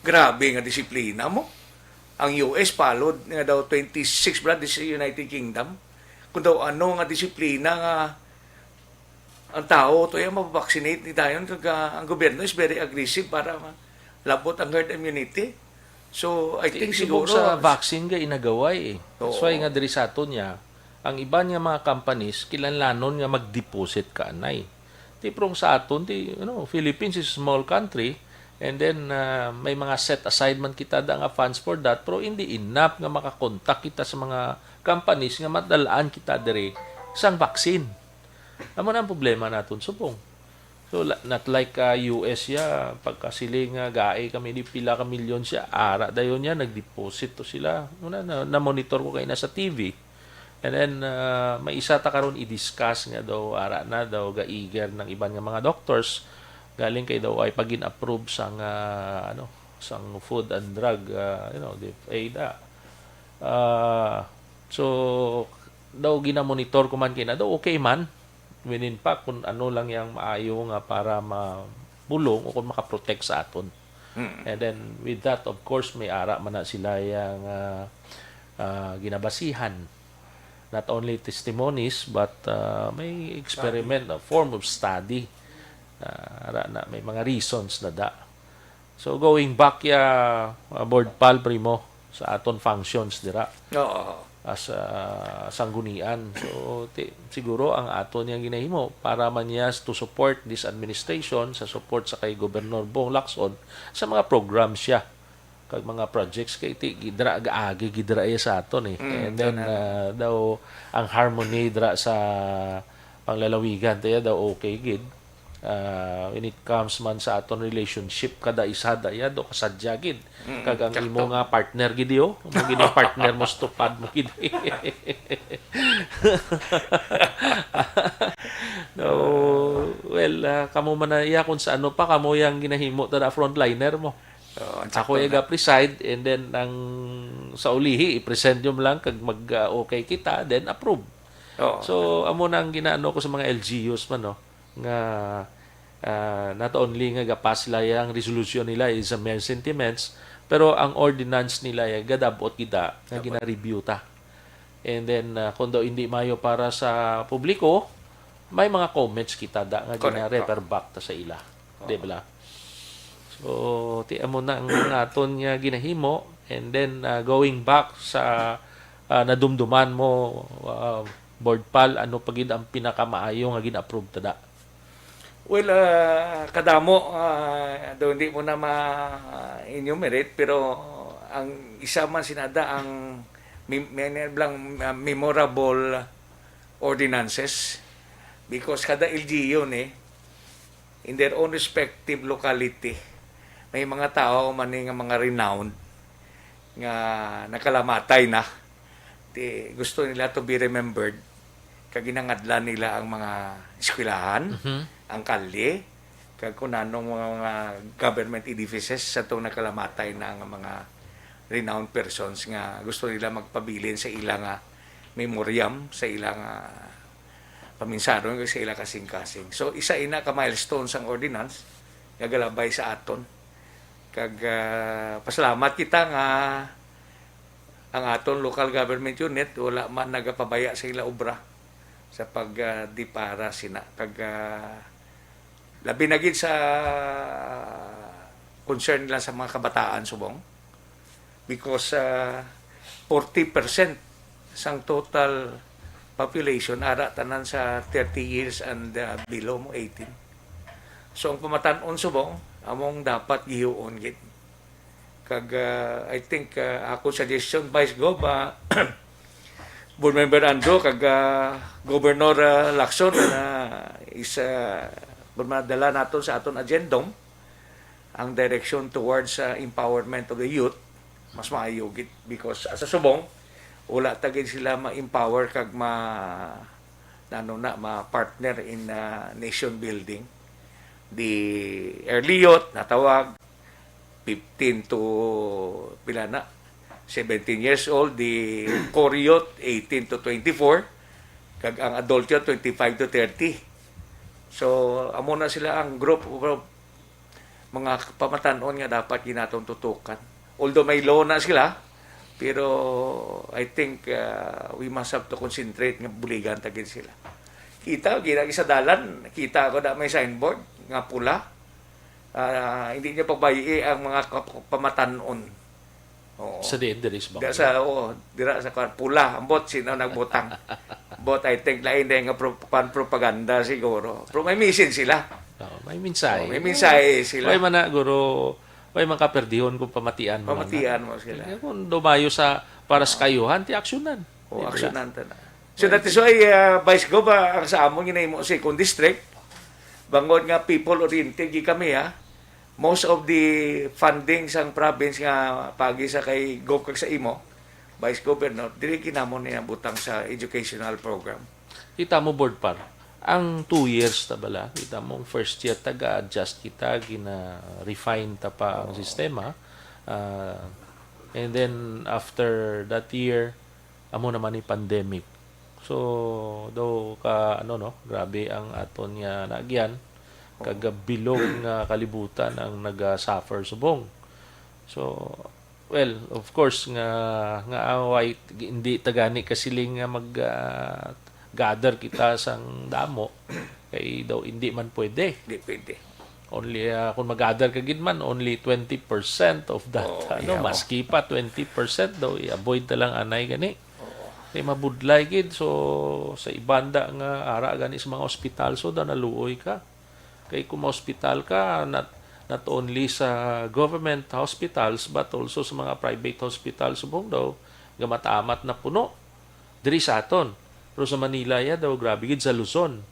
Grabe nga disiplina mo. Ang US followed nga daw 26 blood sa United Kingdom. Kung daw ano nga disiplina nga ang tao to yung mabavaccinate ni dayon kag ang gobyerno is very aggressive para labot ang herd immunity. So I think siguro sa vaccine ga inagaway eh. That's Oo. why nga diri sa aton niya, ang iba nga mga companies kilanlanon nga mag-deposit ka anay. Ti prong sa aton Philippines is a small country and then may mga set aside man kita da nga funds for that pero hindi enough nga makakontak kita sa mga companies nga madalaan kita diri sang vaccine. Amo na ang problema naton subong. So not like US ya pagkasiling gae kami ni pila ka milyon siya ara dayon niya nagdeposit to sila. Una na monitor ko kay na sa TV. And then may isa ta karon i-discuss nga daw ara na daw ga-eager ng iban nga mga doctors galing kay daw ay pagin-approve sang sang Food and Drug DFA. So daw ginamonitor ko man kina daw okay man winin pa kung ano lang yung maayo nga para mabulong o kung makaprotect sa aton. And then with that of course may ara man na sila yung ginabasihan. Not only testimonies but may experiment, a form of study. Ara na may mga reasons na da. So going back Board Pal Primo sa aton functions dira. Oo. As sanggunian. So siguro ang aton yang ginahimo para man niya to support this administration sa support sa kay Gobernador Bong Lacson sa mga programs siya kag mga projects kay gidra gaagi gidra sa aton eh. And then daw ang harmony dra sa panglalawigan tayo daw okay gid. When it comes man sa aton relationship kada isa daya do kasadya gid kag ang imo nga partner gid yo mo gid yung partner mo stupad mo gid no kamo man na iya kung sa ano pa kamo yang ginahimo ta frontliner mo. Ako yung preside and then ang sa ulihi i-present yung lang kag mag-okay kita then approve. So amo nang ginaano ko sa mga LGUs man no nga not only nga gapas sila yung resolution nila is a mere sentiments pero ang ordinance nila gadabot kita nga gina-review ta. And then kung daw hindi mayo para sa publiko may mga comments kita da nga gina-refer back ta sa ila. Di ba? So ti amo na ang aton nga ginahimo and then going back sa nadumduman mo Board Pal ano pagid ang pinakamaayo nga gina-approve ta da. Well, kadamo, do hindi mo na ma-enumerate, pero ang isa man sinada ang memorable ordinances because kada LGU in their own respective locality, may mga tao man nga mga renowned nga nakalamatay na. Gusto nila to be remembered kag ginangadlan nila ang mga eskwelahan, ang kalye, kag kunanong mga government edifices sa itong nakalamatay na ang mga renowned persons nga gusto nila magpabilin sa ilang memoriam, sa ilang paminsaron, sa ilang kasing-kasing. So, isa ina ka milestone sang ordinance nga galabay sa aton. Kag pasalamat kita nga ang aton local government unit wala man nagapabaya sa ila obra sa di para sina kag labi na gid sa concern nila sa mga kabataan subong because 40% sang total population ara tanan sa 30 years and below mo 18. So ang pamatan-on subong among dapat gihuon gid kag I think ako suggestion Vice Gov Board Member Andrew kag Governor Lacson is madala naton sa aton agendong ang direction towards empowerment of the youth mas maayo gid because sa subong wala tagid sila ma-empower kag ma-partner in nation building. The early youth natawag 15 to 17 years old, the core youth 18 to 24, kag ang adult youth 25 to 30. So amo na sila ang group of mga pamatanon nga dapat ginatong tutukan. Although may law na sila, pero I think we must have to concentrate nga buligan tagid sila. Kita ginagi sa dalan, kita ko na may signboard nga pula. Hindi niya pagbayi ang mga pamatanon. Oo. Sa diris ba? Dira sa pula, ambot sino nagbutang. But I think lain din nga propaganda siguro. Pero may mission sila. May mensahe. May mensahe sila. May mana guro, may makaperdihon kung pamatian mo. Pamatian mo sila. Kung dumayo sa para sa kayuhan, ti aksyonan. O aksyonan ta na. So that is why Vice Gov ang sa amon ginahimo sa Second District bangod nga people oriented kami most of the funding sang province nga pagi sa kay Gov kag sa imo Vice Governor dili kinamon niya butang sa educational program. Kita mo board par. Ang 2 years ta bala, kita mo first year taga-adjust kita gina-refine ta pa ang sistema. And then after that year amo naman ni pandemic. So do grabe ang aton nga nagyan kagabilog nga kalibutan ang naga-suffer subong. So well, of course nga away hindi tagani kasiling nga mag gather kita sang damo kay daw hindi man pwede. Hindi pwede. Only kung mag-gather ka gid man only 20% of that maski pa 20% daw i-avoid ta lang anay gani. Kay mabudlay gid so sa ibanda nga ara gani sa mga ospital so da naluoy ka. Kay kung ma-hospital ka not only sa government hospitals but also sa mga private hospitals subong daw nga mataamat na puno diri sa aton. Pero sa Manila daw grabe gid sa Luzon.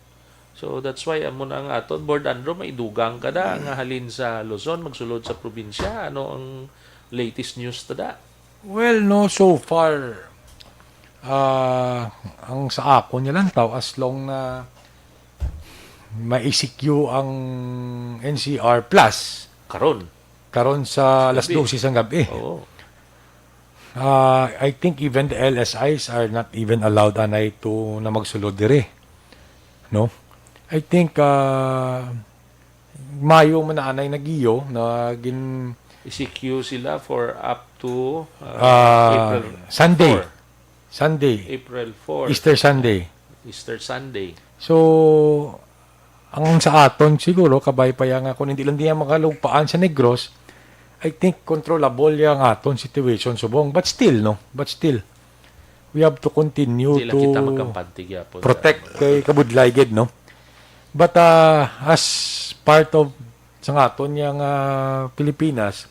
So that's why amo na ang aton Board Andro maidugang kada nga halin sa Luzon magsulod sa probinsya. Ano ang latest news tada? Well, no, so far ang sa ako niya lang tao as long na ma-ECQ ang NCR Plus karon sa alas 12 sang gabi. Oo. I think even the LSIs are not even allowed anay to na magsulod dire. No? I think Mayo man na anay nagiyo na ECQ sila for up to Sunday. 4. Sunday. April 4. Easter Sunday. Easter Sunday. So, ang sa aton siguro, kabay pa yan nga, kung hindi lang diyan makalugpaan sa Negros, I think controllable yung aton situation subong. But still, no? But still, we have to continue Sila to kita magkampantig yapon. protect kay kabudlay gid, no? But as part of sa aton yang Pilipinas,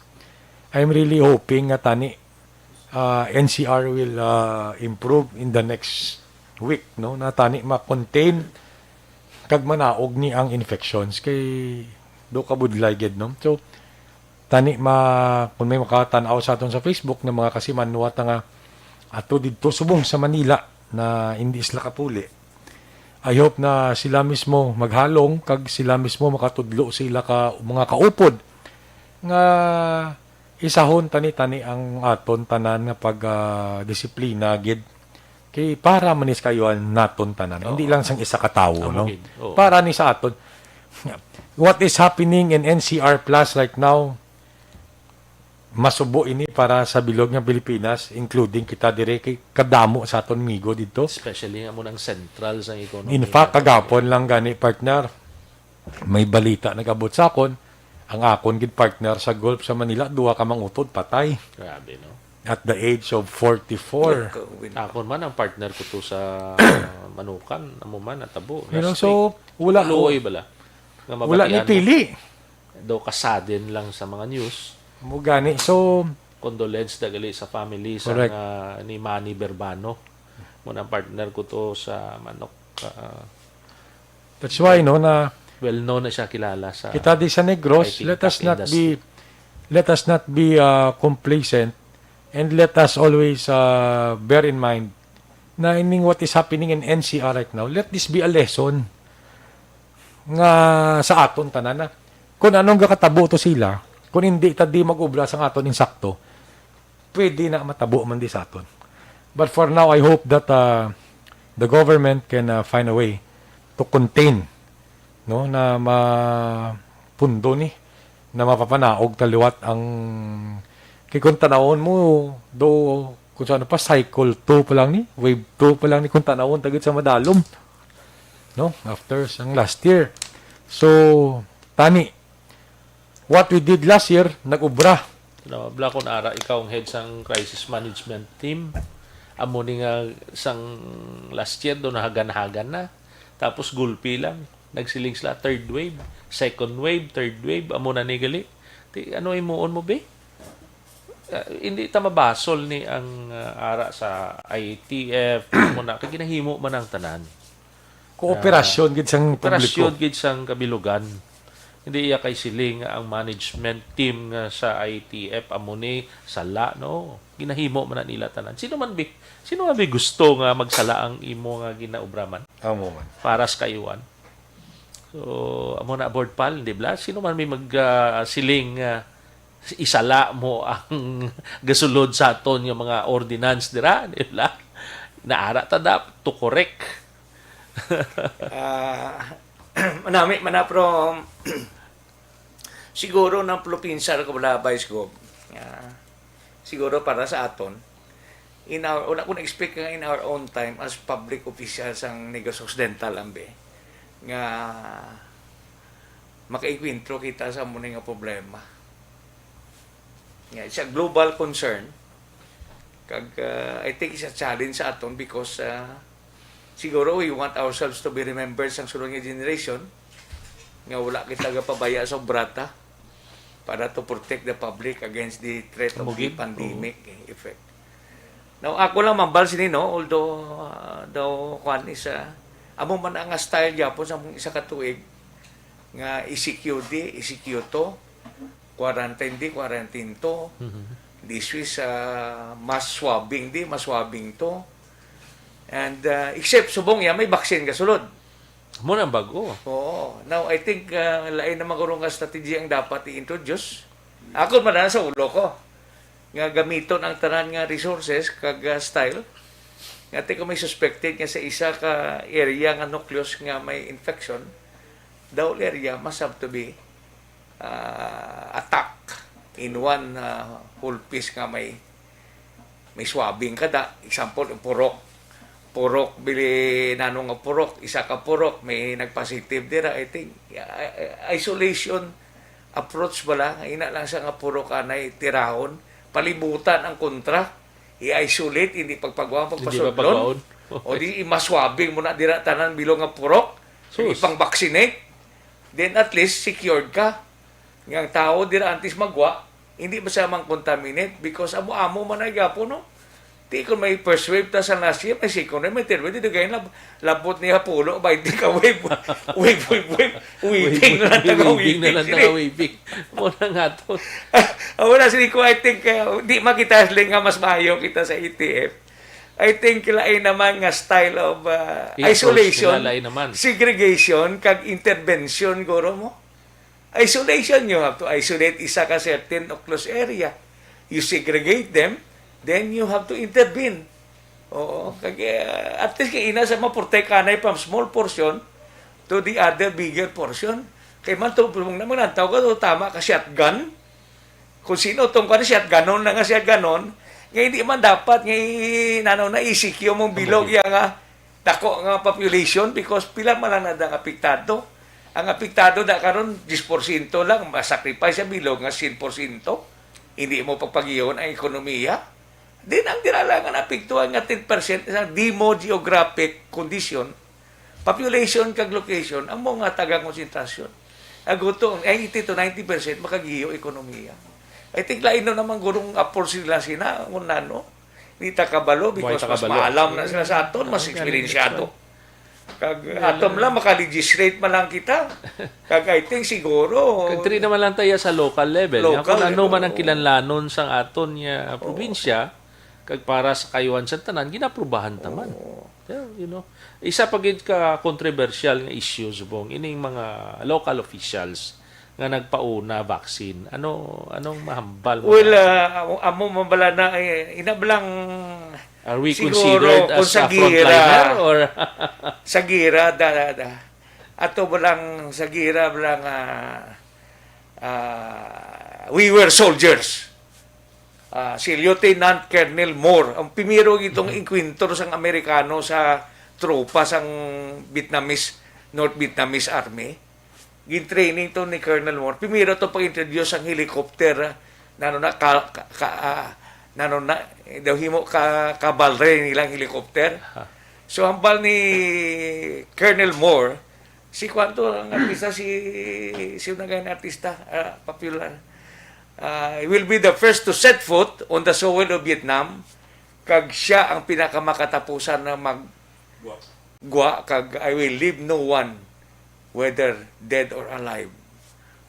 I'm really hoping nga tani NCR will improve in the next week, no, na tani ma-contain kag manaog ni ang infections kay do kabudlay gid, no. So tani kung may makatan-aw sa aton sa Facebook na mga kasimanwa nga ato didto subong sa Manila na hindi sila kapuli. I hope na sila mismo maghalong kag sila mismo makatudlo sila ka mga kaupod nga isahon tani-tani ang aton tanan nga pag disiplina gid kay para manis kayo naton tanan. Hindi lang sang isa ka tawo, no. Para ni sa aton. What is happening in NCR Plus right now, masubo ini para sa bilog ng Pilipinas, including kita dire kay kadamo sa aton migo dito. Especially nga mo ng central sa economy. In fact, kagapon lang gani partner, may balita nagabot sa akon, ang akon gid partner sa Gulf sa Manila, duha ka mangutod patay Grabe, no? at the age of 44. Ako man ang partner ko to sa Manukan, amo man natabo. You know, so wala Luoy bala. Nga wala ni mabatian mo. pili. Daw kasadin lang sa mga news. Mo gani. So Condolence dagali sa family sa Correct. ni Manny Berbano. Muna partner ko to sa Manok. that's why no na Well known na siya kilala sa kita di sa Negros, fighting let us cock not industry. be complacent, and let us always bear in mind na ining what is happening in NCR right now. Let this be a lesson nga sa aton tanan na kung anong gakatabo to sila, kung hindi ta di mag-ubra sa aton insakto, pwede na matabo man di sa aton. But for now, I hope that the government can find a way to contain, no, na mapundo ni na mapapanaog taliwat ang kay kung tanawon mo do kung saan pa cycle 2 pa lang ni wave 2 pa lang ni kung tanawon tagit sa madalom, no, after sang last year. So tani what we did last year nag-ubra. Bla kon ara ikaw ang head sang crisis management team. Amo ni nga sang last year do nahagan-hagan na. Tapos gulpi lang. Nagsiling sila third wave, second wave, third wave, amo na ni gali. Ti ano imuon mo be? Hindi ta mabasol ni ang ara sa ITF mo na kay ginahimo man ang tanan. Kooperasyon gid sang publiko. Operasyon gid sang kabilugan. Hindi iya kay siling ang management team nga sa ITF amo ni sala no. Ginahimo man na nila tanan. Sino man bi gusto nga magsala ang imo nga ginaubraman Amo man. para sa kayuan. So amo na board pal, di ba? Sino man may siling isala mo ang gasulod sa aton yung mga ordinance dira, di ba? Naara ta to correct. Manami manapro siguro ng probinsya ko bala vice go. Siguro para sa aton in our una ko expect nga in our own time as public officials ang Negros Occidental ambe nga makaikwentro kita sa muna nga problema. Nga, it's a global concern. Kag, I think it's a challenge sa aton because siguro we want ourselves to be remembered sa sunod nga generation nga wala kita pabaya sa brata para to protect the public against the threat of the pandemic effect. Now, ako lang mambal sinino, although daw kwan is amo man ang style Japon sa isa ka tuig nga ECQ to, quarantine to, this is mass swabbing to, and except subong ya may vaccine ka sulod. Mo nang bago. Oo. Now, I think lain na magurong nga strategy ang dapat i-introduce. Ako man sa ulo ko nga gamiton ang tanan nga resources kag style nga ko may suspected nga sa isa ka area nga nucleus nga may infection, daw area must have to be attack in one whole piece nga may swabbing kada. Example, purok bili nano nga purok, isa ka purok may nagpositive dira. I think isolation approach bala ina lang sa nga purok anay tirahon palibutan ang kontra, i-isolate, hindi pagpagawang pagpasudlon. O di, maswabing mo na dira tanan bilong nga purok. Sus. ipang vaccinate, then at least secured ka. Nga tao dira antes magwa, hindi masamang contaminate because amo-amo man ay gapo no. Di kung may first wave ta sa last year, may second wave, may third wave, di gayon labot niya pulo, ba hindi ka wave, waving na lang taga Waving na lang taga waving. Muna nga to. Wala sila ko, I think, di makita sila nga mas maayo kita sa ETF. I think lain naman nga style of isolation, Lain naman. segregation, kag intervention, guro mo. Isolation, you have to isolate isa ka certain o close area. You segregate them, then you have to intervene. Oo. Kaya, at least kaya ina sa maprotect ka na from small portion to the other bigger portion. Kaya man ito, naman ang tawag ko, tama ka shotgun. Kung sino itong ka na shotgunon na nga shotgunon, nga hindi man dapat nga na ECQ mong bilog yung nga dako nga population because pila man lang na apektado. Ang apektado da karon 10% lang masacrifice sa bilog nga 100%. Hindi mo pagpagiyon ang ekonomiya. Din ang diralangan apektuhan nga 10% sa demo-geographic condition, population kag location, ang mga taga-konsentrasyon. Agoto, 80 to 90% makagiyo ekonomiya. I think lain na naman gurong apor sila kung nano. Hindi takabalo because mas maalam na sila sa aton, mas eksperyensyado. Kag atom lang, makalegislate man lang kita. Kag I think siguro... Kagtri naman lang tayo sa local level. Local, Kung ano man ang kilanlanon sa aton niya probinsya, kag para sa kayuan sa tanan, ginaprubahan taman. Yeah, you know. Isa pagid ka controversial nga issue subong ining mga local officials nga nagpauna vaccine. Anong mahambal mo? Well, amo mabala na inablang Are we siguro, considered as a frontliner or sa gira ato balang sa gira balang we were soldiers. Si Lieutenant Colonel Moore ang pimiro itong inkwintor sang Amerikano sa tropa sang North Vietnamese Army. Gin-training to ni Colonel Moore. Pimiro to pag-introduce ang helicopter daw himo kabalre nilang helicopter. So hambal ni Colonel Moore si kwanto ang artista si nagay artista popular will be the first to set foot on the soil of Vietnam kag siya ang pinakamakatapusan na maggwa kag I will leave no one whether dead or alive.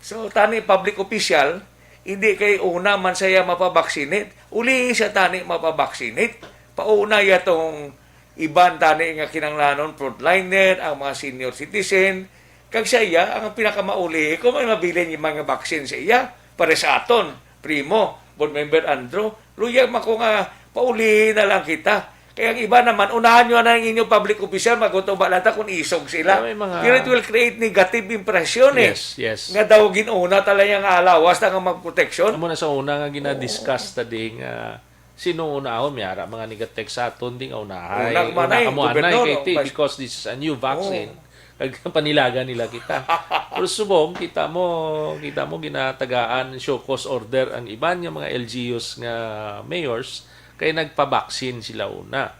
So tani public official hindi kay una man saya mapabaksinate. Uli siya tani mapabaksinate. Pauna yatong iban tani nga kinanglanon frontliner, ang mga senior citizen. Kag siya ang pinakamauli kung may mabilin yung mga vaccine sa iya para sa aton. Primo, board member Andrew, luya mako nga pauli na lang kita. Kaya ang iba naman, unahan nyo na ang inyong public official, maguto balata kung isog sila. Pero it will create negative impression Yes. Nga daw ginuna talaga nga alawas na nga magproteksyon. Amo na sa una nga gina-discuss tadi nga sino unahon miyara mga negatek sa aton ding unahay. Una mo anay kay because this is a new vaccine. Kag panilaga nila kita. Pero subong kita mo ginatagaan show cause order ang iban nga mga LGUs nga mayors kay nagpa-vaccine sila una.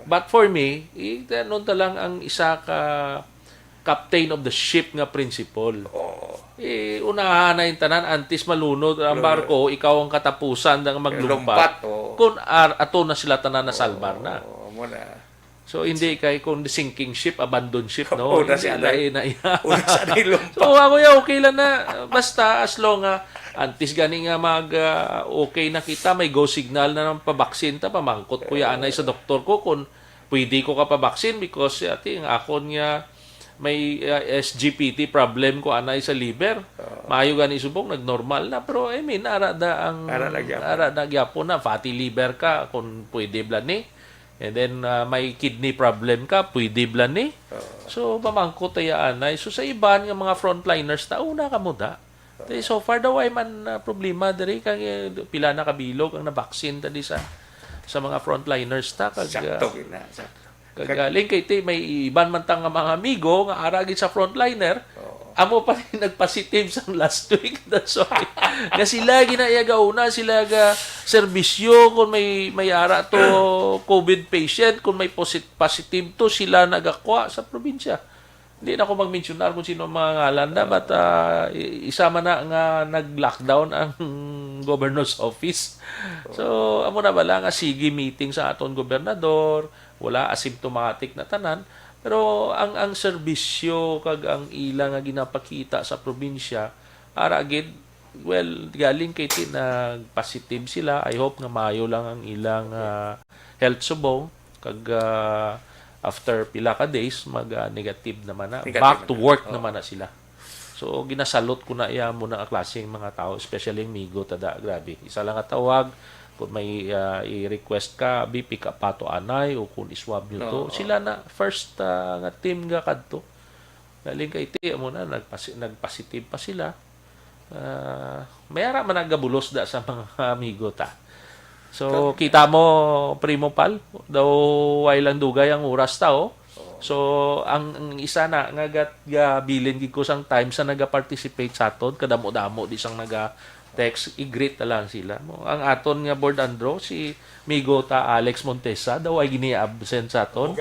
But for me, nun lang ang isa ka captain of the ship nga principle. Unahan na yung tanan, antis malunod ang barko, ikaw ang katapusan ng maglumpat. Kung ato na sila tanan na salbar na. So, hindi kay kung sinking ship, abandoned ship, no? Una siya na. Una siya na ilumpat. So, ako okay lang na. Basta, as long antis gani nga okay na kita, may go signal na ng pabaksin ta, pamangkot ko yan sa doktor ko kung pwede ko ka pabaksin because ang akon nga may SGPT problem ko anay sa liver. Maayo gani subong nagnormal na pero I mean ara gyapon na fatty liver ka kung pwede blani. And then may kidney problem ka, pwede blani. So pamangkot ya anay. So sa iban nga mga frontliners ta una ka muda. So far daw ay man problema diri kang pila na kabilog ang na-vaccine tadi sa mga frontliners ta kag kagaling kay may iban man tang mga amigo nga aragi sa frontliner. Amo pa rin nagpositive sa last week. That's why. Nga sila ginaiyaga una, sila ga serbisyo kung may ara to COVID patient, kung may positive to sila nagakwa sa probinsya. hindi na ako mag-mentionar kung sino ang mga ngalan na, but isa man na nga nag-lockdown ang governor's office. So, amo na bala nga sige meeting sa aton gobernador, wala asymptomatic na tanan, pero ang serbisyo kag ang ilang nga ginapakita sa probinsya, ara gid, well, galing kay nag-positive sila. I hope nga maayo lang ang ilang health subong, kag after pila ka days mag-negative naman na. Negative Back to na. work naman na sila. So ginasalot ko na iya mo na klaseng mga tao, especially yung migo tada, grabe. Isa lang nga tawag kung may i-request ka, pick up pato anay o kung iswab nyo to. Sila na first nga team nga kadto. Galing kay iti mo na nagpositive pa sila. Mayara man nagabulos da sa mga amigo ta. So, kita mo, Primo Pal, daw wailang dugay ang oras tao. So, ang isa na, nga bilin gid ko sang time sa naga-participate sa aton, kadamo-damo di sang naga-text, i-greet na lang sila. Ang aton nga board andro, si Migota Alex Montesa, daw ay gini-absent sa aton.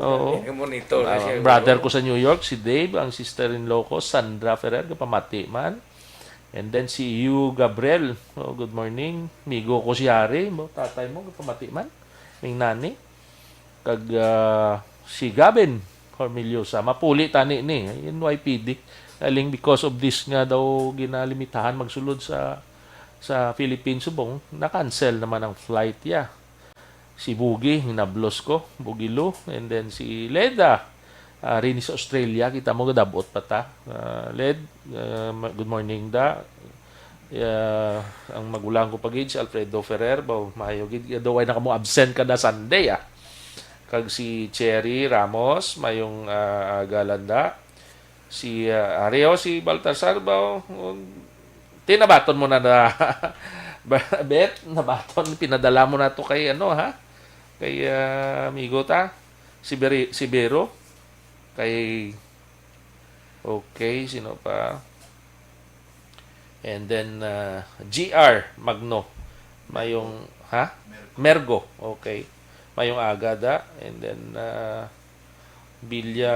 Oo. Monitor. Ang brother ko sa New York, si Dave, ang sister-in-law ko, Sandra Ferrer, kapamati man. And then si Hugh Gabriel, oh, good morning. Migo ko si Hari, tatay mo, kapamati man. Ming nani. Kag si Gavin Corneliosa, mapuli tani ni, NYPD. Aling because of this nga daw ginalimitahan magsulod sa Philippines subong, na-cancel naman ang flight ya. Si Bugi, hinablos ko, Bugilo. And then si Leda, rin sa Australia, kita mo gadabot pa ta. Led, good morning da. Ang magulang ko pagid si Alfredo Ferrer, mahayo gid daw ay nakamo absent kada Sunday ah. Kag si Cherry Ramos, mayong Galanda. Si Areo, si Baltasar tinabaton mo na Bet, nabaton, pinadala mo na to kay kay amigo ta, si Bero. Kay okay, sino pa? And then GR Magno. Mayong Mergo. Okay. Mayong Agada, and then Bilya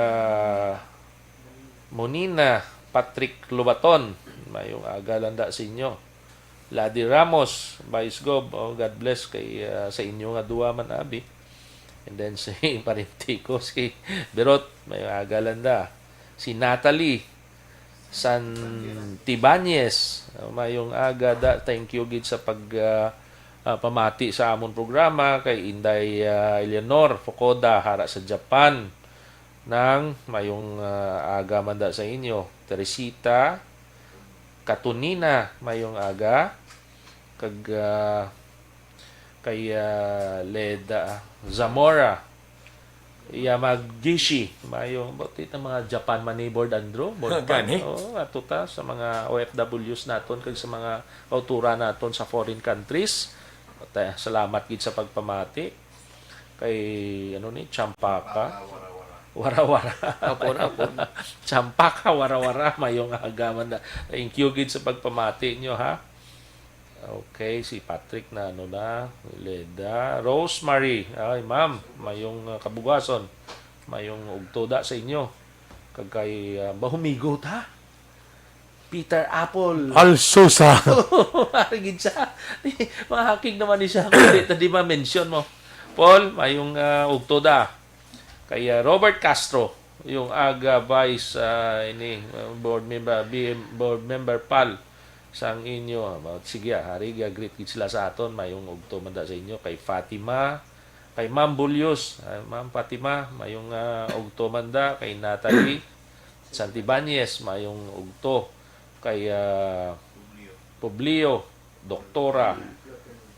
Monina, Patrick Lubaton. Mayong Agalanda sa inyo. Ladi Ramos, Vice Gob. Oh, God bless kay sa inyo nga duwa man abi. And then si parinti ko, si Berot, may Agalanda. Si Natalie Santibanyes, mayong agada. Thank you gid sa pamati sa amon programa. Kay Inday Eleanor Fukuda, hara sa Japan. Nang mayong aga manda sa inyo. Teresita Katunina, mayong aga. Kag kay Leda Zamora Yamagishi, mayong batit ng mga Japan money board andro board ato ta sa mga OFWs naton kag sa mga kautura naton sa foreign countries. Salamat gid sa pagpamati kay Champaka Warawara. Apon. Champaka Warawara, mayong agaman na. Thank you gid sa pagpamati nyo ha. Okay, si Patrick na Leda. Rosemary, ay ma'am, mayong kabugason. Mayong ugtoda sa inyo. Kagkay bahumigo ta. Peter Apple. Alsosa. Harigid siya. Mga haking naman ni siya. Kulit na di ma-mention mo. Paul, mayong ugtoda. Kay Robert Castro, yung aga vice board member PAL sang inyo. Sige, harigya, greet gid sila sa aton. Mayong ugto manda sa inyo. Kay Fatima, kay Ma'am Bulyos, Ma'am Fatima, mayong ugto manda. Kay Natalie Santibanyes, mayong ugto. Kay Publio, Doktora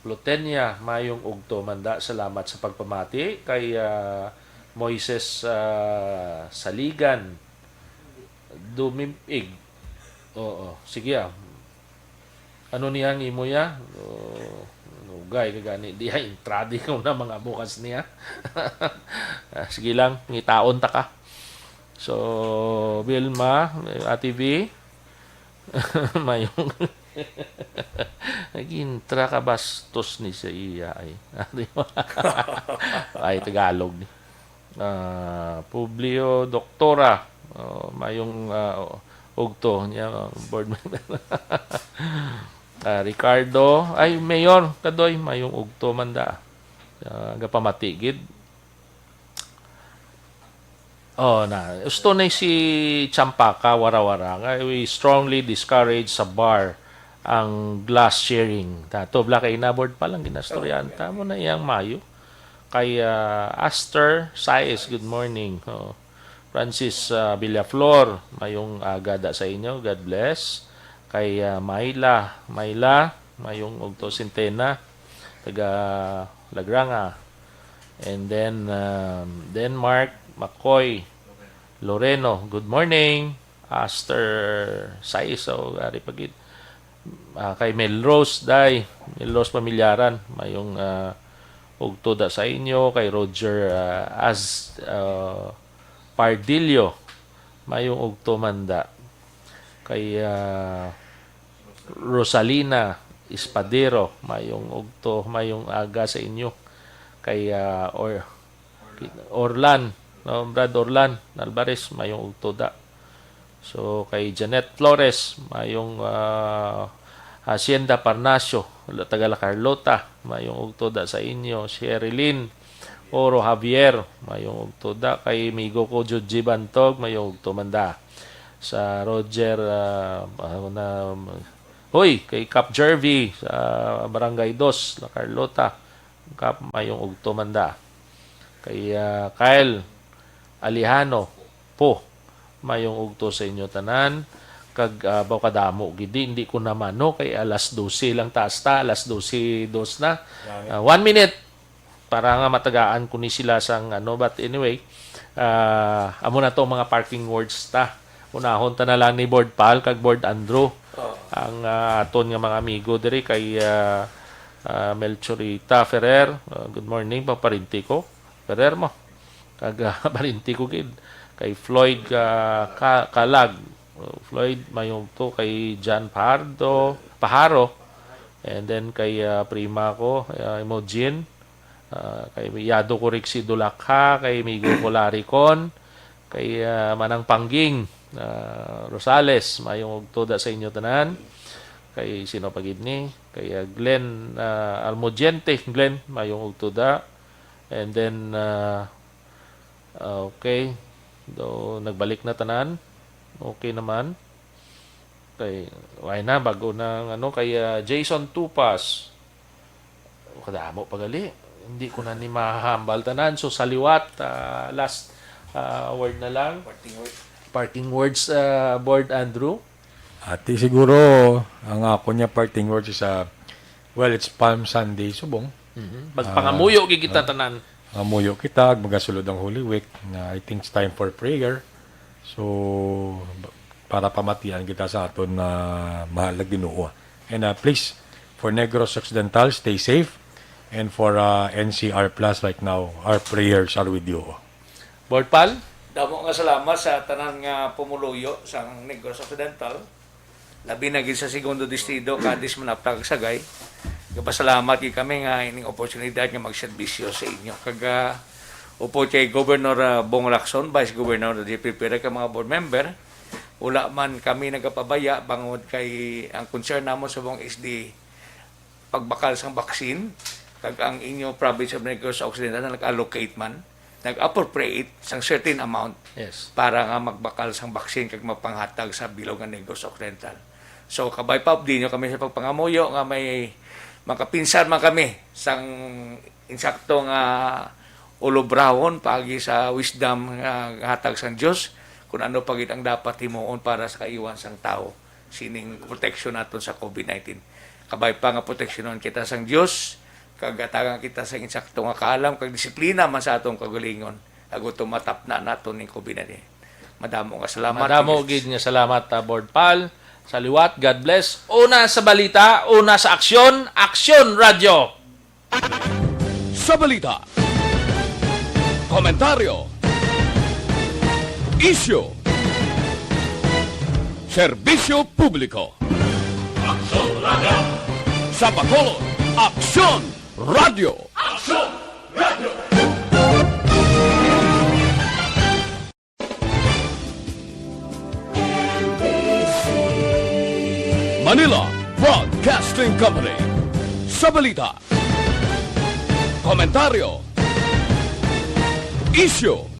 Plutenia, mayong ugto manda. Salamat sa pagpamati. Kay Moises Saligan, Dumipig. Oo, sige ano niyang imo ya? Nugay kagani diha intradi ko na mga bukas niya. Sige lang, ngitaon ta ka. So, Vilma, Ate V, mayong nagintra ka bastos ni sa iya ay. Ay Tagalog ni. Publio Doktora, mayong ugto niya, board member. Ricardo, ay Mayor Kadoy, mayong ugto manda. Gapamatigid. Gusto na si Champaka, warawara. We strongly discourage sa bar ang glass sharing. Tato, kay na board pa lang, ginastoryan. Tamo na iyang mayo. Kay Aster Saez, good morning. Francis Villaflor, mayong agada sa inyo. God bless. Kay Mayla, mayong ugto Sintena, taga Lagranga. And then Denmark, McCoy, Loreno, good morning. Aster Saez, ari pagid. Kay Melrose Pamilyaran, mayong ugto da sa inyo. Kay Roger Pardillo, mayong ugto manda. Kay Rosalina Espadero, mayong ugto, mayong aga sa inyo. Kay Orlan, Brad Orlan Alvarez, mayong ugto da. So kay Janet Flores, mayong Hacienda Parnacio, taga La Carlota, mayong ugto da sa inyo. Sherilyn Oro Javier, mayong ugto da. Kay migo ko Judgy Bantog, mayong ugto manda. Sa Roger kay Cap Jervy sa Barangay 2, La Carlota, Cap, mayong ugto manda. Kay Kyle Alejano po, mayong ugto sa inyo tanan. Kag baw kadamo gidi, hindi ko naman kay alas 12 lang taas ta, alas 12 dos na. 1 minute para nga matagaan ko ni sila sang but anyway, amo na to mga parking words ta. Unahon ta na lang ni Board Pal kag Board Andrew ang aton nga mga amigo diri kay Melchorita Ferrer. Good morning, paparinti ko Ferrer mo kag parinti ko gid. Kay Floyd Kalag, Floyd mayong to. Kay John Paharo, and then kay prima ko Emojin, kay Yado ko Rixi Dulakha, kay Migo ko Laricon, kay Manang Pangging Rosales, mayong ugto sa inyo tanan. Kay sino pagid ni, kay Glenn Almodiente, Glenn, mayong ugto da. And then okay, nagbalik na tanan, okay naman. Kay why na bago na kay Jason Tupas, kadamo pagali, hindi ko na ni mahambal tanan. So saliwat, last word na lang, parting words, Board Andrew. Ati siguro, ang ako niya parting words is, it's Palm Sunday, subong. Magpangamuyo gigita tanan. Amuyo kita, magasulod ang Holy Week, na I think it's time for prayer. So, para pamatian kita sa aton na mahalag Ginoo. And please, for Negros Occidental, stay safe. And for NCR Plus right now, our prayers are with you. Board Pal? Damo nga salamat sa tanan nga pumuluyo sa Negros Occidental. Labi na gid sa segundo distrito, kadis manaptag sagay. Kapasalamat gid kami nga ining oportunidad nga magserbisyo sa inyo. Kaga upo kay Governor Bong Lacson, Vice Governor JP Pira ka mga board member. Wala man kami nagapabaya bangod kay ang concern namo sa buong SD pagbakal sang baksin. Kag ang inyo province of Negros Occidental na nag-allocate man, nag-appropriate sang certain amount, Yes. para nga magbakal sang baksin kag mapanghatag sa bilog nga Negros Occidental. So kabay pa din nyo kami sa pagpangamuyo nga may makapinsan man kami sang insakto nga ulobrahon pagi sa wisdom nga hatag sang Dios kung ano pagit ang dapat himuon para sa kaiwan sang tao sining protection naton sa COVID-19. Kabay pa nga proteksyonon kita sang Dios, kagatagan kita sa insakto nga kaalam kag disiplina man sa atong kagalingon ago tumatap na naton ning COVID-19. Madamo nga salamat. Madamo gid nga salamat, Board Pal. Sa liwat, God bless. Una sa balita, una sa aksyon, Aksyon Radio. Sa balita, komentaryo, isyu, serbisyo publiko. Action Radio! Sa Bacolod, Aksyon Radio. Action Radio! Manila Broadcasting Company. Sa balita, komentaryo, issue,